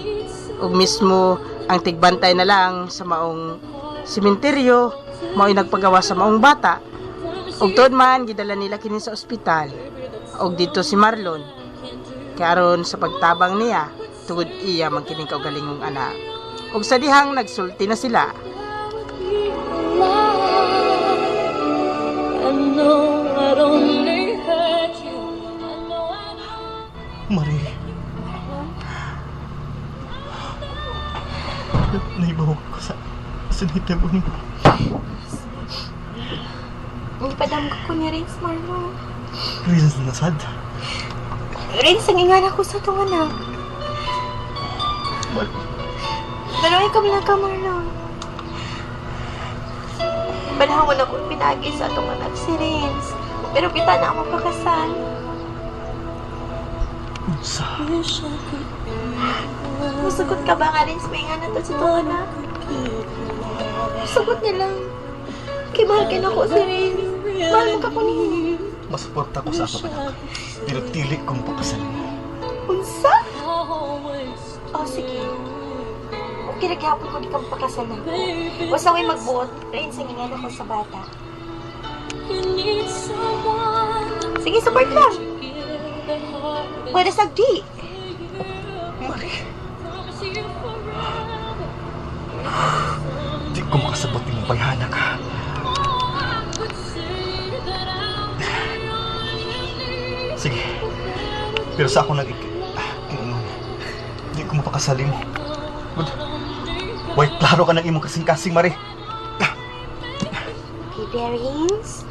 Og mismo ang tigbantay na lang sa maong sementeryo mao'y nagpagawa sa maong bata. Og tuod man gidala nila kini sa ospital. Og dito si Marlon. Karon sa pagtabang niya, tungod iya man kining kaugalingong anak. Og sa dihang nagsulti na sila. I know I'd only hurt you. Marie, Sa nahitabo ni Ipadamgo ko ni Renz, Marlon. Renz nasad. Renz, ang ingana ko sa itong anak. Pero ikaw lang ka, Marlon. Panahon ako pinagi sa itong anak si Renz. Pero kita na ako magpakasal. Sa Musugot ka ba nga, Renz? May ingana to sa itong anak. Musugot niya lang. Mahal ka na ko si Renz. Mahal mo ka ko niya. masuporta ko sa ako anak. Pero tili kong pakasalan mo. Unsa? Oh, sige. Okay, naghapon ko di kang pakasalan ko. Basta may magbuot, rin sa ingin ako sa bata. Sige, support lang. Pwede sagdi. Mari. Di ko makasabot yung bayhana ka. Sige. Pero sa ako hindi ko mapakasalim. Good. Wait, klaro ka ng imong kasing-kasing, Mari. Piperins,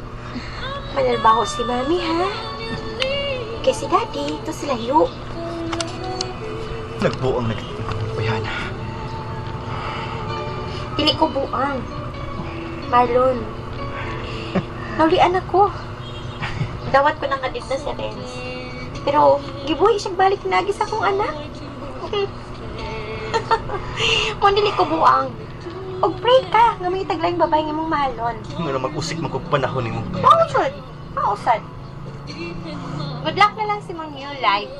manalbaho si Mami, ha? Kaya si Daddy, ito sila layo. Nagbuang nag-imong bayhana. Dili ko buang. Marlon. Naulian ako. Dawat ko ng kadit na si Renz. Pero, gibuhi siyang balik nagi sa akong anak. Kung dili ko buang. Og pray ka, nga may taglayang babae nga mong mahalon. Nga mag-usik magkupanahon ni mong bayhana. Mausod. Mausad. Good luck na lang si mong new life.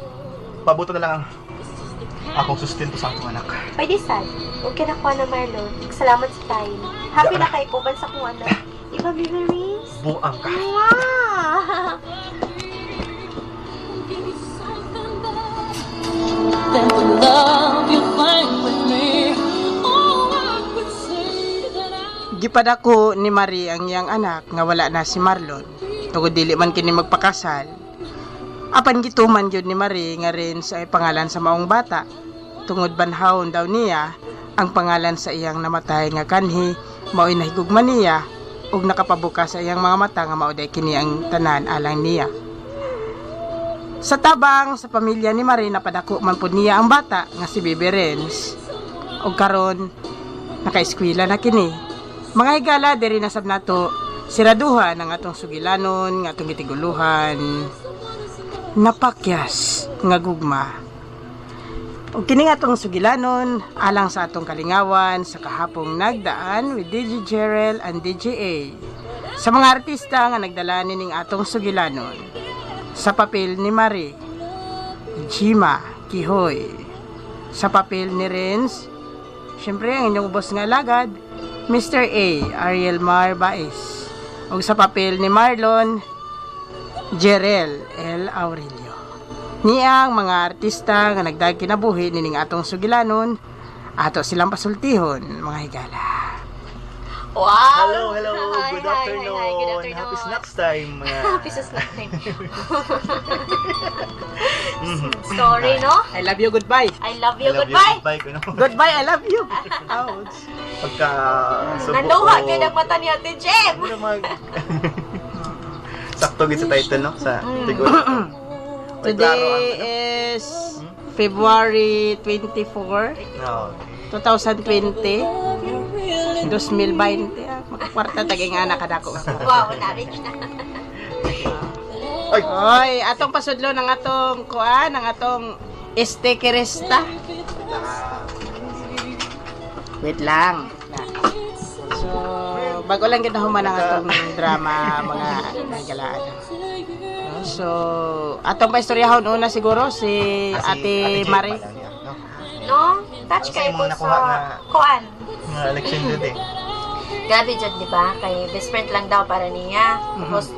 Pabuto na lang ang akong sustento sa akong anak. Pwede sad. Huwag ka nakuha na Marlon. Salamat sa time. Happy na kayo kuban sa kong anak. Di ba, Piperins? Buang ka. Then the love you find with me. Oh, I would say that I Gipadako ni Marie ang iyang anak nga wala na si Marlon. Tungod dili man kini magpakasal. Apan gituman gyud ni Marie nga rin sa pangalan sa maong bata. Tungod banhawon daw niya ang pangalan sa iyang namatay nga kanhi mao'y nahigugman niya ug nakapabuka sa iyang mga mata nga mao'y kini ang tanan alang niya. Sa tabang sa pamilya ni Marie napadako man pud niya ang bata nga si Baby Renz. Ug karon naka-eskwela na kini. Mga higala diri na sab nato siraduhan ang atong sugilanon nga atong gitiguluhan. Napakyas nga gugma. Ug kini nga atong sugilanon alang sa atong kalingawan sa kahapong nagdaan with DJ Jerel and DJ A. Sa mga artista nga nagdala ning atong sugilanon. Sa papel ni Marie, Jima Kihoy. Sa papel ni Renz, syempre ang inyong boss nga alagad, Mr. A. Ariel Mar Baez. O sa papel ni Marlon, Jerel L. Aurelio. Niyang mga artista nga nagdag kinabuhi nining atong sugilanon, ato silang pasultihon, mga higala. Wow! Hello. Hi, Good hi, afternoon. hi, good afternoon. Happy snacks time. Happy sa snack time. Sorry, no? I love you, goodbye. I love you. I love Goodbye. you. Goodbye ko, no? Goodbye, I love you. Ouch. Pagka subo Nanduha ko- kayo ng mata ni Ate Jem. Ano mag... Sakto gid sa title, no? Sa siguro. Today is February 24, No. 2020. 2020. Magkwarta taging anak kadako. Wow, na-reach na. Ay! Oy, atong pasudlo ng atong kuan, ng atong estekeresta. Wait lang. So, bago lang ginahuman ang atong drama, mga galaan. So, atong paistoryahon una siguro si Ate Marie. No? Touch Kasi kayo yung ko mga nakuha sa na- kuan. Nga election dito eh. Grabe dyan, di ba? Kay best friend lang daw para niya. Tapos,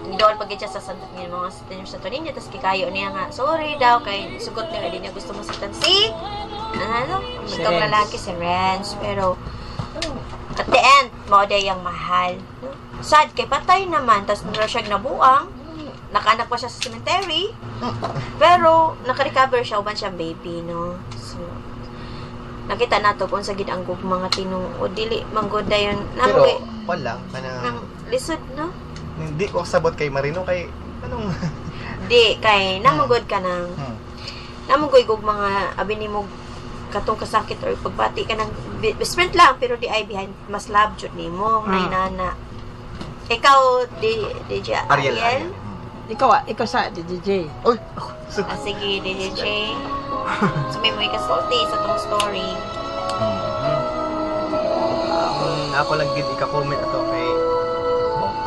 doon pag siya sa Santo Niño, mga Santo Niño, tapos kikayo niya nga, sorry daw, kay sugot niya, hindi niya gusto masaktan si, Si itong Renz. lalaki si Renz. Pero, at the end, mauday yung mahal. Sad, kay patay naman, tapos nara siya nabuang, nakaanak pa siya sa cemetery, pero, nakarecover siya, uban siyang baby, no? So, nakita nato kung sa gid ang gugma nga tinuod dili manggod dayon Pero, namoy wala. Kanang, nang lisod no hindi ko sabot kay Marino kay, anong, di kay namugod ka nang namugoy gug mga abi nimo katong kasakit or pagbati ka ng best friend lang pero di ay behind mas love jud nimo na inana ikaw DJ Ariel. Ikaw sa DJ. Uy! Sige DJ sumay mo ikasulti sa tong story. Ako lang gid ika-comment ato kay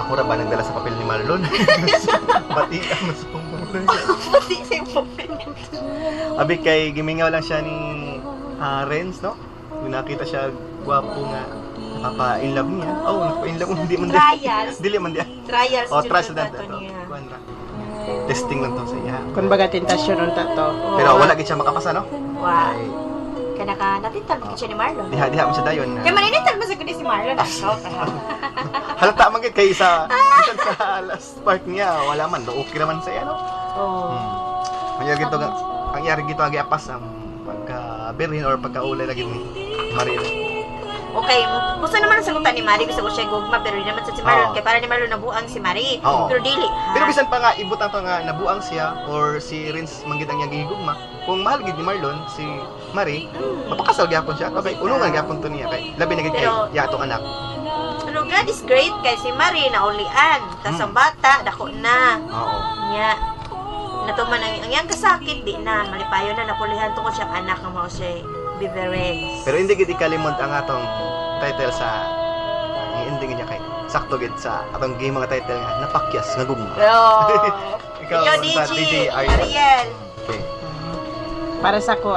ako ra ba nagdala sa papel ni Marlon? Pati ang mas pumulong. Pati sa mo. Abi kay gimingaw lang siya ni Renz, no? Kung nakita siya gwapo nga napapa-in love niya. Oh, napapa-in love hindi man Trials. Dili man di. Trials Oh, jud trials na na to to. niya. Kuan ra. Testing lang to sa iya. Kung baga tentasyon unta to. Pero wala gid siya makapasa, no? Wow. Ay, Kana ka natitag siya ni Marlon. diha mo sa dayon. Kaya maninitag mo sa kundi si Marlon. Halata man gid kay sa bisan sa last part niya, wala man do okay naman sa iya, no? Oh. Ang yari gito agi apas ang pagka-birhin or pagkaulay lagi ni Maril. Okay, gusto naman ang sagutan ni Mari, gusto ko siya gugma, pero di naman sa si Marlon, Oo. kaya para ni Marlon nabuang si Mari. Oo. Pero dili, ha? Pero bisan pa nga ibutang pa nga nabuang siya or si Renz manggid ang iyang gihigugma. Kung mahal gid ni Marlon si Mari, mapakasal gyapon siya. Okay, ulungan gyapon to niya kay labi na gid kay Pero- yatong anak. Pero God is great, kay si Mari naulian. Tas ang bata, dako na. Oo. Nya, natuman ang iyang kasakit, di na, malipayo na, napulihan tungkol siyang anak ng mga siya, Biberens. Pero hindi gid ikalimot ang atong title sa i-ending niya kay sakto gid sa atong game mga title nga napakyas nga gugma. Pero, Ikaw, ikaw, sa DJ, Ariel. Ariel. Okay. Para sa ko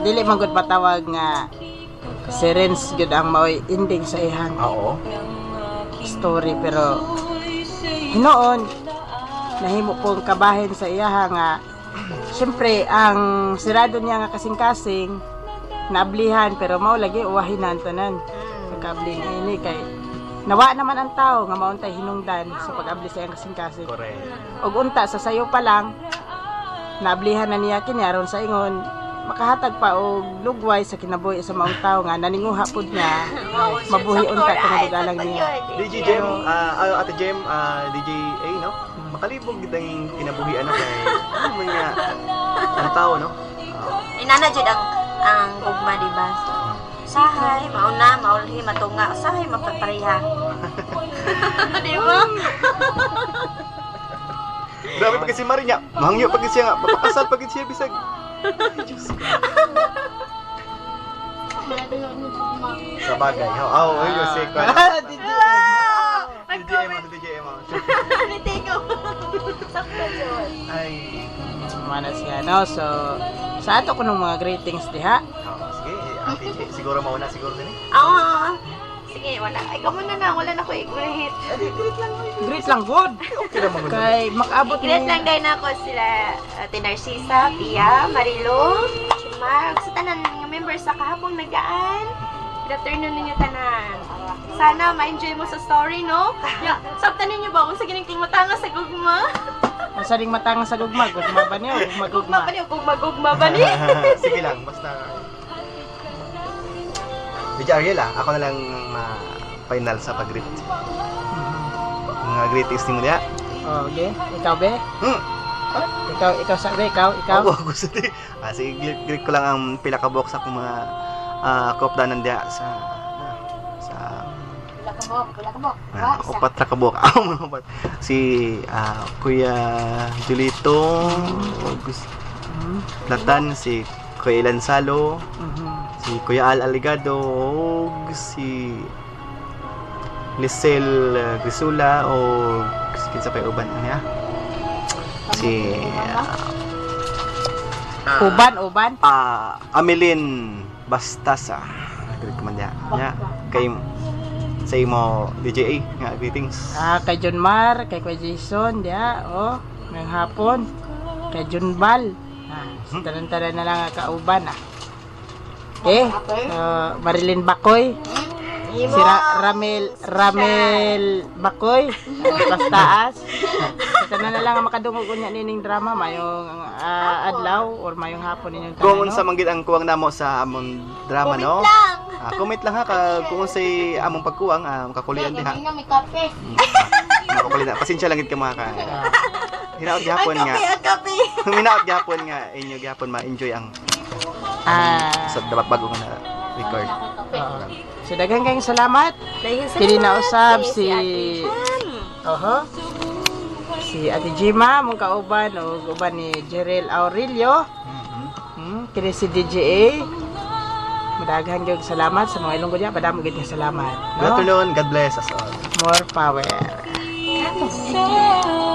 dili man gud matawag nga si Renz gud ang maoy ending sa ihang Oo. story pero hinoon nahimo pong kabahin sa iyaha nga syempre ang sirado niya nga kasing-kasing naablihan pero mao lagi uwahinan tanan pagkaabli na ini kay nawa naman ang tao nga mauntay hinungdan sa pag-abli sa iyang kasing-kasing Correct. og unta sa sayo pa lang naablihan na niya kini aron sa ingon makahatag pa og lugway sa kinabuhi sa maong tao nga naninguha pud niya mabuhi unta tungod alang niya. DJ Jem, Ate Jem, DJ A, no? Makalibog gid ang kinabuhian na kay ano man nga ang tao, no? Inana jud ang gugma, di ba? Sahay, mauna, maulhi, matunga. Sahay, mapapareha. Di ba? Grabe pag si Maria, mangyo pag siya nga, papakasal pag siya bisag. Sabagay, oh, ayun si Kwan. DJ Emma, DJ Emma. Nitigo. Sakto yun. Ay, Mana siya no so sa ato kunong mga greetings diha. sige, Ate J, siguro mauna siguro din eh. Sige, wala. Ay, kamo na. Wala na ko i-greet. Greet lang good. Okay naman. Kay makabot I-greet ni lang dahil ako sila Ate Narcisa, Pia, Marilo, Chumag, sa tanan ng members sa kahapong nagaan. Good afternoon ninyo tanan. Sana ma-enjoy mo sa story, no? Yeah, sabtan ninyo ba kung sa gining matanga sa gugma? Asa ding matanga sa gugma ba niyo Gugma gugma. ba niyo? Gugma ba niyo? Sige lang, basta DJ Ariel, ako na lang final sa pag-greet. Mga greetings ni mo niya. Oh, okay. Ikaw be? Hmm. Ikaw sabi ikaw. Ako gusto di. Sige, greet ko lang ang pila ka box sa akong mga kopdanan diya sa upat ra ka box. Si Kuya Julito, Platan, si Kuya Ilan Salo, si Kuya Al Aligado, si Lisel Grisula o kinsa pa uban niya. Si Uban. Amelin Bastasa. Nag-recommend niya. Kay sa imo DJ A nga greetings. Kay John Mar, kay Kuya Jason diha oh ngayong hapon. Kay John Bal. Tanan-tanan na lang kauban Okay. Marilyn Bakoy. Si Ramel Bakoy. Taas. Sana na lang ang makadungog unya nining drama mayong adlaw or mayong hapon ninyong Kung tanan. unsa manggid ang kuwang namo sa among drama, no? Comment lang ha kung unsay among pagkuwang makakulian diha. May kape. Makakulian na. Pasensya lang gid ka mga ka. Hinaot gyapon nga. Hinaot gyapon nga inyo gyapon ma-enjoy ang sa dapat bago nga na record. So daghang kayong salamat. Dahil sa Kini na usab si Ate si Ate Jima mong kauban o uban ni Jerel Aurelio. Kini si DJA. Madaghang gyud salamat sa mga ilonggo niya. Padamo gyud nga salamat. Good afternoon. God bless us all. More power. Say